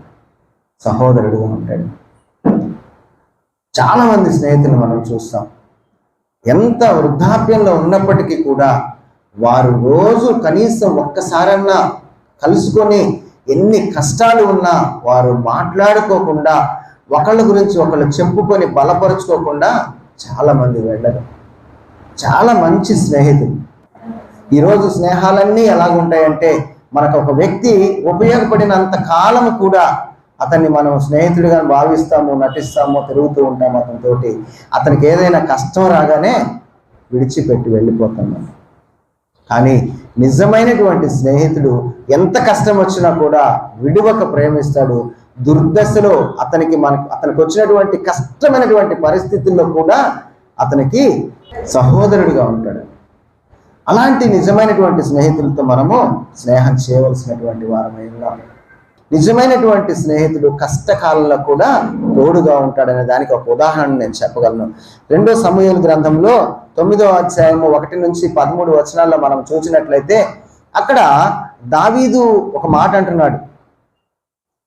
S1: చాలా మంది స్నేహితులు మనం చూస్తాం, ఎంత వృద్ధాప్యంలో ఉన్నప్పటికీ కూడా వారు రోజు కనీసం ఒక్కసారన్నా కలుసుకొని ఎన్ని కష్టాలు ఉన్నా వారు మాట్లాడుకోకుండా, ఒకళ్ళ గురించి ఒకళ్ళు చెప్పుకొని బలపరుచుకోకుండా చాలా మంది వెళ్ళరు. చాలా మంచి స్నేహితులు. ఈరోజు స్నేహాలన్నీ ఎలాగుంటాయంటే, మనకు ఒక వ్యక్తి ఉపయోగపడినంత కాలం కూడా అతన్ని మనం స్నేహితుడిగా భావిస్తాము, నటిస్తాము, తిరుగుతూ ఉంటాము అతనితోటి. అతనికి ఏదైనా కష్టం రాగానే విడిచిపెట్టి వెళ్ళిపోతాము. కానీ నిజమైనటువంటి స్నేహితుడు ఎంత కష్టం వచ్చినా కూడా విడువక ప్రేమిస్తాడు. దుర్దశలో అతనికి వచ్చినటువంటి కష్టమైనటువంటి పరిస్థితుల్లో కూడా అతనికి సహోదరుడిగా ఉంటాడు. అలాంటి నిజమైనటువంటి స్నేహితులతో మనము స్నేహం చేయవలసినటువంటి వారమై ఉన్నాం. నిజమైనటువంటి స్నేహితుడు కష్టకాలంలో కూడా తోడుగా ఉంటాడనే దానికి ఒక ఉదాహరణ నేను చెప్పగలను. 2వ సమూయేలు గ్రంథంలో 9వ అధ్యాయము 1 నుంచి 13 వచనాల్లో మనం చూసినట్లయితే అక్కడ దావీదు ఒక మాట అంటున్నాడు,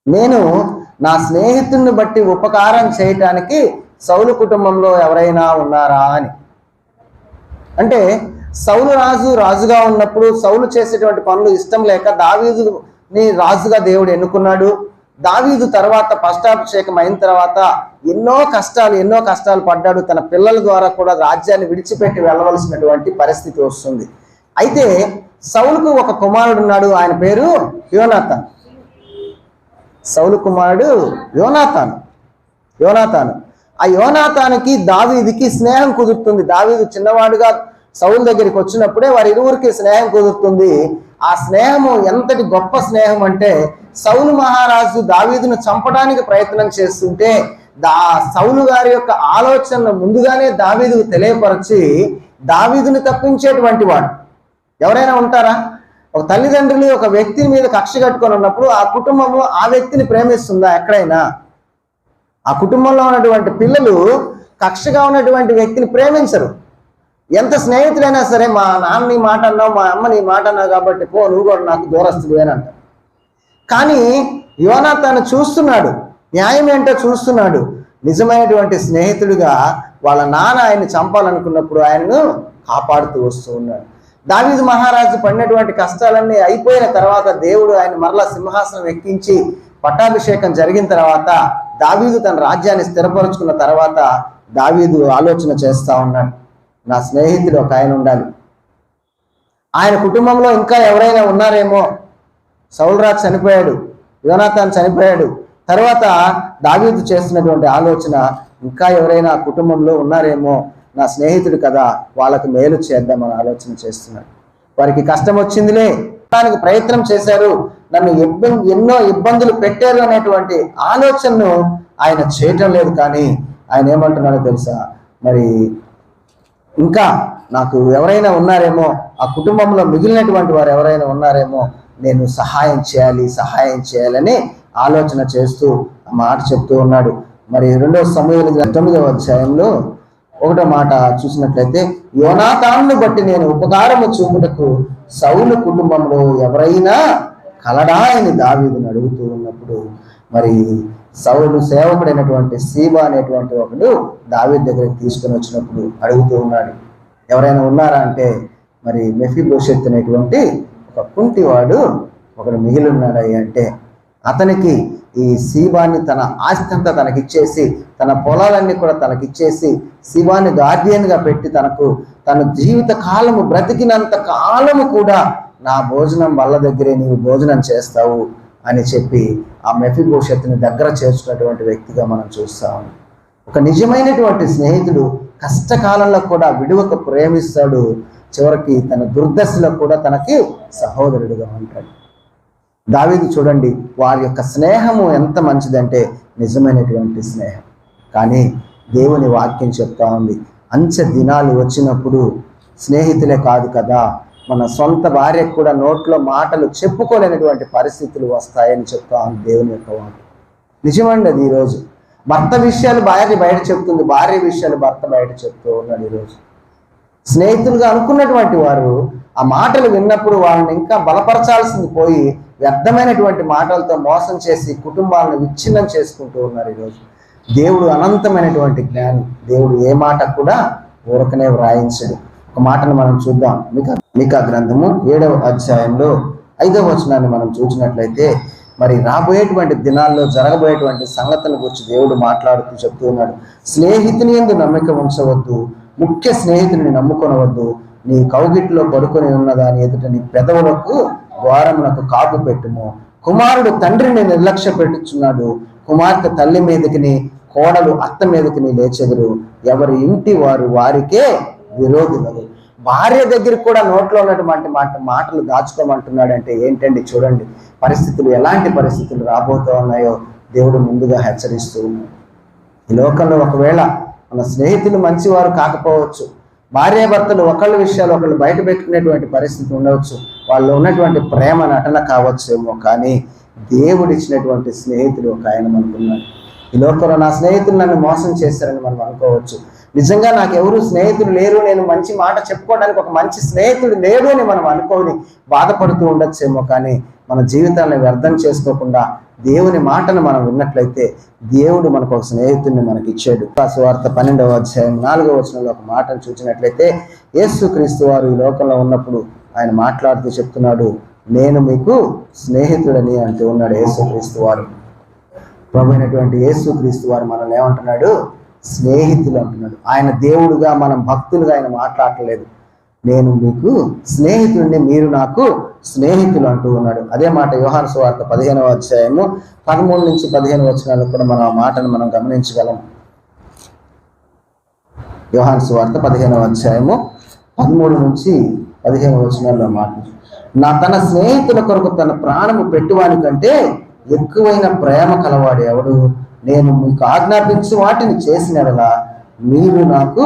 S1: నేను నా స్నేహితుడిని బట్టి ఉపకారం చేయటానికి సౌలు కుటుంబంలో ఎవరైనా ఉన్నారా అని. అంటే సౌలు రాజుగా ఉన్నప్పుడు సౌలు చేసేటువంటి పనులు ఇష్టం లేక దావీదుని రాజుగా దేవుడు ఎన్నుకున్నాడు. దావీదు తర్వాత పశ్చాత్తాపం అయిన తర్వాత ఎన్నో కష్టాలు పడ్డాడు. తన పిల్లల ద్వారా కూడా రాజ్యాన్ని విడిచిపెట్టి వెళ్ళవలసినటువంటి పరిస్థితి వస్తుంది. అయితే సౌలుకు ఒక కుమారుడు ఉన్నాడు, ఆయన పేరు యోనాతాను. సౌలు కుమారుడు యోనాతాను. ఆ యోనాతానుకి దావీదుకి స్నేహం కుదురుతుంది. దావీదు చిన్నవాడుగా సౌలు దగ్గరికి వచ్చినప్పుడే వారి ఇరువురికి స్నేహం కుదురుతుంది. ఆ స్నేహము ఎంతటి గొప్ప స్నేహం అంటే, సౌలు మహారాజు దావీదును చంపడానికి ప్రయత్నం చేస్తుంటే సౌలు గారి యొక్క ఆలోచనను ముందుగానే దావీదుకు తెలియపరిచి దావీదుని తప్పించేటువంటి వాడు. ఎవరైనా ఉంటారా? ఒక తల్లిదండ్రులు ఒక వ్యక్తి మీద కక్ష కట్టుకొని ఉన్నప్పుడు ఆ కుటుంబము ఆ వ్యక్తిని ప్రేమిస్తుందా? ఎక్కడైనా ఆ కుటుంబంలో ఉన్నటువంటి పిల్లలు కక్షగా ఉన్నటువంటి వ్యక్తిని ప్రేమించరు. ఎంత స్నేహితులైనా సరే, మా నాన్న నీ మాట అన్నావు, మా అమ్మ నీ మాట అన్నావు కాబట్టి పో, నువ్వు కూడా నాకు దూరస్తుడు అని అంటారు. కానీ యోనాతాను చూస్తున్నాడు, న్యాయం ఏంటో చూస్తున్నాడు. నిజమైనటువంటి స్నేహితుడిగా వాళ్ళ నాన్న ఆయన్ని చంపాలనుకున్నప్పుడు ఆయనను కాపాడుతూ వస్తూ ఉన్నాడు. దావీదు మహారాజు పడినటువంటి కష్టాలన్నీ అయిపోయిన తర్వాత దేవుడు ఆయన మరలా సింహాసనం ఎక్కించి పట్టాభిషేకం జరిగిన తర్వాత దావీదు తన రాజ్యాన్ని స్థిరపరుచుకున్న తర్వాత దావీదు ఆలోచన చేస్తా ఉన్నాడు, నా స్నేహితుడు ఒక ఆయన ఉండాలి, ఆయన కుటుంబంలో ఇంకా ఎవరైనా ఉన్నారేమో. సౌలు రాజు చనిపోయాడు, యోనాతాను చనిపోయాడు. తర్వాత దావీదు చేస్తున్నటువంటి ఆలోచన, ఇంకా ఎవరైనా కుటుంబంలో ఉన్నారేమో, నా స్నేహితుడు కదా, వాళ్ళకి మేలు చేద్దామని ఆలోచన చేస్తున్నాడు. వారికి కష్టం వచ్చిందిలే, దానికి ప్రయత్నం చేశారు, నన్ను ఎన్నో ఇబ్బందులు పెట్టారు అనేటువంటి ఆలోచనను ఆయన చేయటం లేదు. కానీ ఆయన ఏమంటున్నాడో తెలుసా, మరి ఇంకా నాకు ఎవరైనా ఉన్నారేమో, ఆ కుటుంబంలో మిగిలినటువంటి వారు ఎవరైనా ఉన్నారేమో, నేను సహాయం చేయాలని ఆలోచన చేస్తూ ఆ మాట చెప్తూ ఉన్నాడు. మరి 2 సమూయేలు 9వ అధ్యాయంలో 1వ మాట చూసినట్లయితే, యోనాతానును బట్టి నేను ఉపకారము చూపుటకు సౌలు కుటుంబంలో ఎవరైనా కలడా అని దావీదును అడుగుతూ ఉన్నప్పుడు, మరి సౌలు సేవకుడైనటువంటి సీబా అనేటువంటి ఒకడు దావీదు దగ్గరికి తీసుకుని వచ్చినప్పుడు అడుగుతూ ఉన్నాడు, ఎవరైనా ఉన్నారా అంటే, మరి మెఫీబోషెత్ అనేటువంటి ఒక కుంటివాడు ఒకడు మిగిలి ఉన్నాడు అంటే, అతనికి ఈ సీబాని తన ఆస్తి అంతా తనకిచ్చేసి, తన పొలాలన్నీ కూడా తనకిచ్చేసి, సీబాని గార్డియన్గా పెట్టి తన జీవిత కాలము బ్రతికినంత కాలము కూడా నా భోజనం వాళ్ళ దగ్గరే నీవు భోజనం చేస్తావు అని చెప్పి ఆ మెఫీబోషెత్తుని దగ్గర చేర్చుకున్నటువంటి వ్యక్తిగా మనం చూస్తాము. ఒక నిజమైనటువంటి స్నేహితుడు కష్టకాలంలో కూడా విడువక ప్రేమిస్తాడు, చివరికి తన దుర్దశలో కూడా తనకి సహోదరుడిగా ఉంటాడు. దావీదు చూడండి, వారి యొక్క స్నేహము ఎంత మంచిదంటే నిజమైనటువంటి స్నేహం. కానీ దేవుని వాక్యం చెప్తా ఉంది, అంచె దినాలు వచ్చినప్పుడు స్నేహితులే కాదు కదా, మన సొంత భార్యకు కూడా నోట్లో మాటలు చెప్పుకోలేనటువంటి పరిస్థితులు వస్తాయని చెప్తా ఉంది దేవుని యొక్క వాక్యం. నిజమండి అది. ఈరోజు భర్త విషయాలు భార్య బయట చెప్తుంది, భార్య విషయాలు భర్త బయట చెప్తూ ఉన్నాడు. ఈరోజు స్నేహితులుగా అనుకున్నటువంటి వారు ఆ మాటలు విన్నప్పుడు వాళ్ళని ఇంకా బలపరచాల్సింది పోయి వ్యర్థమైనటువంటి మాటలతో మోసం చేసి కుటుంబాలను విచ్ఛిన్నం చేసుకుంటూ ఉన్నారు. ఈరోజు దేవుడు అనంతమైనటువంటి జ్ఞాని, దేవుడు ఏ మాట కూడా ఊరకనే వ్రాయించడు. ఒక మాటను మనం చూద్దాం. మీకా గ్రంథము 7వ అధ్యాయంలో 5వ వచనాన్ని మనం చూసినట్లయితే, మరి రాబోయేటువంటి దినాల్లో జరగబోయేటువంటి సంగతుల గురించి దేవుడు మాట్లాడుతూ చెప్తూ ఉన్నాడు, స్నేహితుని యందు నమ్మిక ఉంచవద్దు, ముఖ్య స్నేహితుని నమ్ముకొనవద్దు, నీ కౌగిట్లో పడుకొని ఉన్నదాని ఎదుట నీ పెదవులకు ద్వారమునకు కాపు పెట్టుము. కుమారుడు తండ్రిని నిర్లక్ష్య పెట్టుచున్నాడు, కుమార్తె తల్లి మీదకిని కోడలు అత్త మీదకిని లేచెదరు, ఎవరి ఇంటి వారు వారికే విరోధులు. భార్య దగ్గరికి కూడా నోట్లో ఉన్నటువంటి మాటలు దాచుకోమంటున్నాడు అంటే ఏంటండి? చూడండి పరిస్థితులు, ఎలాంటి పరిస్థితులు రాబోతూ ఉన్నాయో దేవుడు ముందుగా హెచ్చరిస్తూ ఉన్నాడు. ఈ లోకంలో ఒకవేళ మన స్నేహితులు మంచివారు కాకపోవచ్చు, భార్యాభర్తలు ఒకళ్ళ విషయాలు ఒకళ్ళు బయట పెట్టుకునేటువంటి పరిస్థితి ఉండవచ్చు, వాళ్ళు ఉన్నటువంటి ప్రేమ నటన కావచ్చేమో, కానీ దేవుడు ఇచ్చినటువంటి స్నేహితుడు ఒక ఆయన మనకున్నాడు. ఈ లోకంలో నా స్నేహితులు నన్ను మోసం చేశారని మనం అనుకోవచ్చు, నిజంగా నాకు ఎవరు స్నేహితులు లేరు, నేను మంచి మాట చెప్పుకోవడానికి ఒక మంచి స్నేహితుడు లేడు అని మనం అనుకోని బాధపడుతూ ఉండొచ్చేమో, కానీ మన జీవితాన్ని వ్యర్థం చేసుకోకుండా దేవుని మాటను మనం విన్నట్లయితే దేవుడు మనకు ఒక స్నేహితుడిని మనకి ఇచ్చాడు. సువార్త 12వ అధ్యాయం 4వ వచనంలో ఒక మాటను చూసినట్లయితే, యేసుక్రీస్తు వారు ఈ లోకంలో ఉన్నప్పుడు ఆయన మాట్లాడుతూ చెప్తున్నాడు, నేను మీకు స్నేహితుడని అంటూ ఉన్నాడు. యేసుక్రీస్తు వారు, ప్రభు అయినటువంటి యేసుక్రీస్తు వారు మనల్ని ఏమంటున్నాడు? స్నేహితులు అంటున్నాడు. ఆయన దేవుడుగా, మనం భక్తులుగా ఆయన మాట్లాడలేదు. నేను మీకు స్నేహితుడిని, మీరు నాకు స్నేహితులు అంటూ ఉన్నాడు. అదే మాట యోహాను సువార్త 15వ అధ్యాయము 13 నుంచి 15 వచనాలు కూడా మనం ఆ మాటను మనం గమనించగలం. యోహాను సువార్త 15వ అధ్యాయము 13 నుంచి 15 వచనాల్లో మాట, తన స్నేహితుల కొరకు తన ప్రాణము పెట్టువాని కంటే ఎక్కువైన ప్రేమ కలవాడు ఎవడు? నేను మీకు ఆజ్ఞాపించు వాటిని చేసినలా మీరు నాకు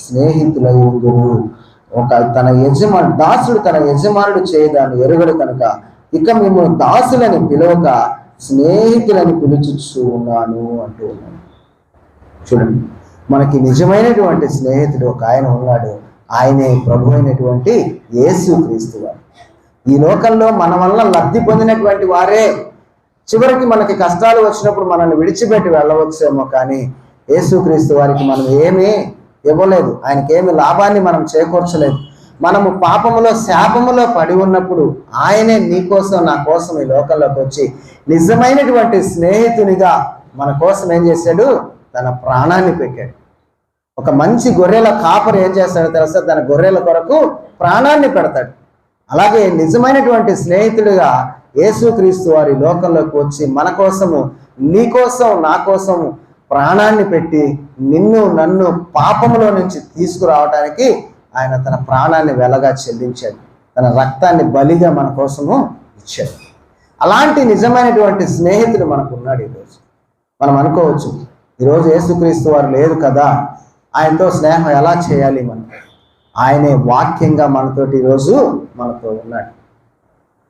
S1: స్నేహితులై ఉందురు. తన దాసుడు తన యజమానుడు చేయదాన్ని ఎరుగడు కనుక ఇక మేము దాసులని పిలవక స్నేహితులని పిలుచుచూ ఉన్నాను అంటూ ఉన్నాను. చూడండి, మనకి నిజమైనటువంటి స్నేహితుడు ఒక ఆయన ఉన్నాడు. ఆయనే ప్రభు అయినటువంటి యేసుక్రీస్తు వారు. ఈ లోకంలో మన వల్ల లబ్ధి పొందినటువంటి వారే చివరికి మనకి కష్టాలు వచ్చినప్పుడు మనల్ని విడిచిపెట్టి వెళ్ళవచ్చేమో, కానీ యేసుక్రీస్తు వారికి మనం ఏమీ ఇవ్వలేదు. ఆయనకి ఏమి లాభాన్ని మనం చేకూర్చలేదు. మనము పాపములో శాపములో పడి ఉన్నప్పుడు ఆయనే నీ కోసం నా కోసం ఈ లోకంలోకి వచ్చి నిజమైనటువంటి స్నేహితునిగా మన కోసం ఏం చేశాడు? తన ప్రాణాన్ని పెట్టాడు. ఒక మంచి గొర్రెల కాపరి ఏం చేస్తాడో తెలుసా? తన గొర్రెల కొరకు ప్రాణాన్ని పెడతాడు. అలాగే నిజమైనటువంటి స్నేహితుడిగా యేసుక్రీస్తు వారి లోకంలోకి వచ్చి మన కోసము, నీ కోసం, నా కోసము ప్రాణాన్ని పెట్టి నిన్ను నన్ను పాపములో నుంచి తీసుకురావడానికి ఆయన తన ప్రాణాన్ని వెలగా చెల్లించాడు. తన రక్తాన్ని బలిగా మన కోసము ఇచ్చాడు. అలాంటి నిజమైనటువంటి స్నేహితుడు మనకు ఉన్నాడు. ఈరోజు మనం అనుకోవచ్చు, ఈరోజు యేసుక్రీస్తు వారు లేదు కదా, ఆయనతో స్నేహం ఎలా చేయాలి? మనం ఆయనే వాక్యంగా మనతోటి ఈరోజు మనతో ఉన్నాడు.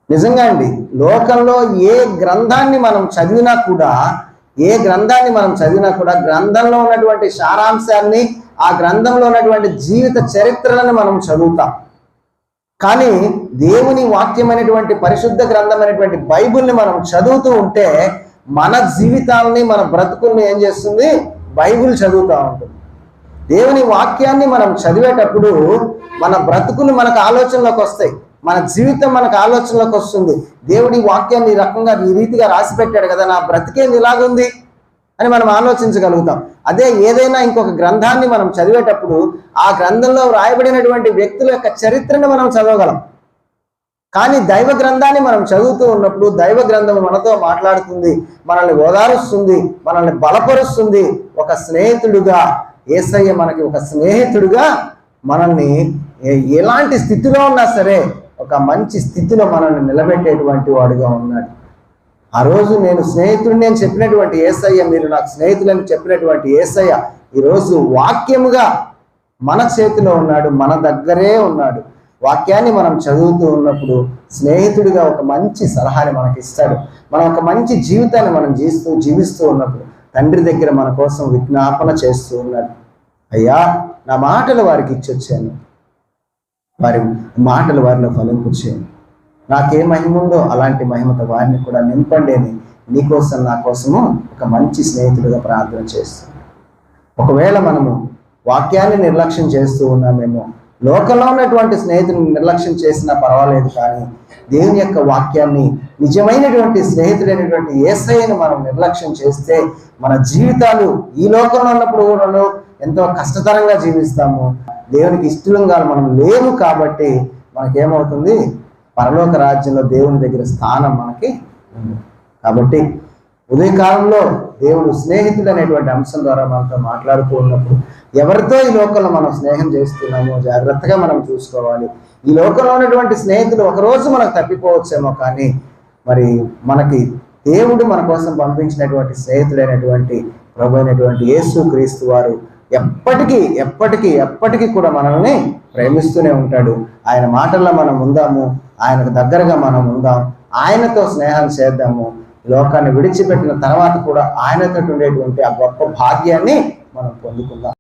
S1: నిజంగా అండి, లోకంలో ఏ గ్రంథాన్ని మనం చదివినా కూడా గ్రంథంలో ఉన్నటువంటి సారాంశాన్ని, ఆ గ్రంథంలో ఉన్నటువంటి జీవిత చరిత్రలను మనం చదువుతాం. కానీ దేవుని వాక్యమైనటువంటి పరిశుద్ధ గ్రంథమైనటువంటి బైబిల్ని మనం చదువుతూ ఉంటే మన జీవితాలని, మన బ్రతుకుల్ని ఏం చేస్తుంది? బైబిల్ చదువుతూ ఉంటుంది. దేవుని వాక్యాన్ని మనం చదివేటప్పుడు మన బ్రతుకులు మనకు ఆలోచనలోకి వస్తాయి, మన జీవితం మనకు ఆలోచనలోకి వస్తుంది. దేవుడి వాక్యాన్ని ఈ రకంగా, ఈ రీతిగా రాసి పెట్టాడు కదా, నా బ్రతికేంది ఇలాగుంది అని మనం ఆలోచించగలుగుతాం. అదే ఏదైనా ఇంకొక గ్రంథాన్ని మనం చదివేటప్పుడు ఆ గ్రంథంలో రాయబడినటువంటి వ్యక్తుల యొక్క చరిత్రను మనం చదవగలం. కానీ దైవ గ్రంథాన్ని మనం చదువుతూ ఉన్నప్పుడు దైవ గ్రంథం మనతో మాట్లాడుతుంది, మనల్ని ఓదారుస్తుంది, మనల్ని బలపరుస్తుంది. ఒక స్నేహితుడుగా యేసయ్య మనకి ఒక స్నేహితుడుగా మనల్ని ఎలాంటి స్థితిలో ఉన్నా సరే ఒక మంచి స్థితిలో మనల్ని నిలబెట్టేటువంటి వాడుగా ఉన్నాడు. ఆ రోజు నేను స్నేహితుడిని అని చెప్పినటువంటి యేసయ్య, మీరు నాకు స్నేహితులని చెప్పినటువంటి యేసయ్య ఈరోజు వాక్యముగా మన చేతిలో ఉన్నాడు, మన దగ్గరే ఉన్నాడు. వాక్యాన్ని మనం చదువుతూ ఉన్నప్పుడు స్నేహితుడిగా ఒక మంచి సలహాని మనకి ఇస్తాడు. మనం ఒక మంచి జీవితాన్ని మనం జీవిస్తూ ఉన్నప్పుడు తండ్రి దగ్గర మన కోసం విజ్ఞాపన చేస్తూ ఉన్నాడు. అయ్యా, నా మాటలు వారికి ఇచ్చొచ్చాను, వారి మాటలు వారిలో ఫలింపు చేయను. నాకే మహిమ ఉందో అలాంటి మహిమతో వారిని కూడా నింపండి అని నీకోసం, నా కోసము ఒక మంచి స్నేహితుడిగా ప్రార్థన చేస్తున్నాను. ఒకవేళ మనము వాక్యాన్ని నిర్లక్ష్యం చేస్తూ ఉన్నామేమో, లోకంలో ఉన్నటువంటి స్నేహితుడిని నిర్లక్ష్యం చేసినా పర్వాలేదు, కానీ దేవుని యొక్క వాక్యాన్ని, నిజమైనటువంటి స్నేహితుడైనటువంటి యేసయ్యను మనం నిర్లక్ష్యం చేస్తే మన జీవితాలు ఈ లోకంలో ఉన్నప్పుడు కూడా ఎంతో కష్టతరంగా జీవిస్తాము. దేవునికి ఇష్టంగా మనం లేవు కాబట్టి మనకేమవుతుంది? పరలోక రాజ్యంలో దేవుని దగ్గర స్థానం మనకి ఉంది. కాబట్టి ఉదయకాలంలో దేవుడు స్నేహితుడు అనేటువంటి అంశం ద్వారా మనతో మాట్లాడుతూ ఉన్నప్పుడు ఎవరితో ఈ లోకంలో మనం స్నేహం చేస్తున్నామో జాగ్రత్తగా మనం చూసుకోవాలి. ఈ లోకంలో ఉన్నటువంటి స్నేహితులు ఒకరోజు మనకు తప్పిపోవచ్చేమో, కానీ మరి మనకి దేవుడు మన కోసం పంపించినటువంటి స్నేహితుడైనటువంటి ప్రభు అయినటువంటి యేసుక్రీస్తు వారు ఎప్పటికీ కూడా మనల్ని ప్రేమిస్తూనే ఉంటాడు. ఆయన మాటల్లో మనం ఉందాము, ఆయనకు దగ్గరగా మనం ఉందాం, ఆయనతో స్నేహం చేద్దాము. లోకాన్ని విడిచిపెట్టిన తర్వాత కూడా ఆయనతో ఉండేటువంటి ఆ గొప్ప భాగ్యాన్ని మనం పొందుకుందాం.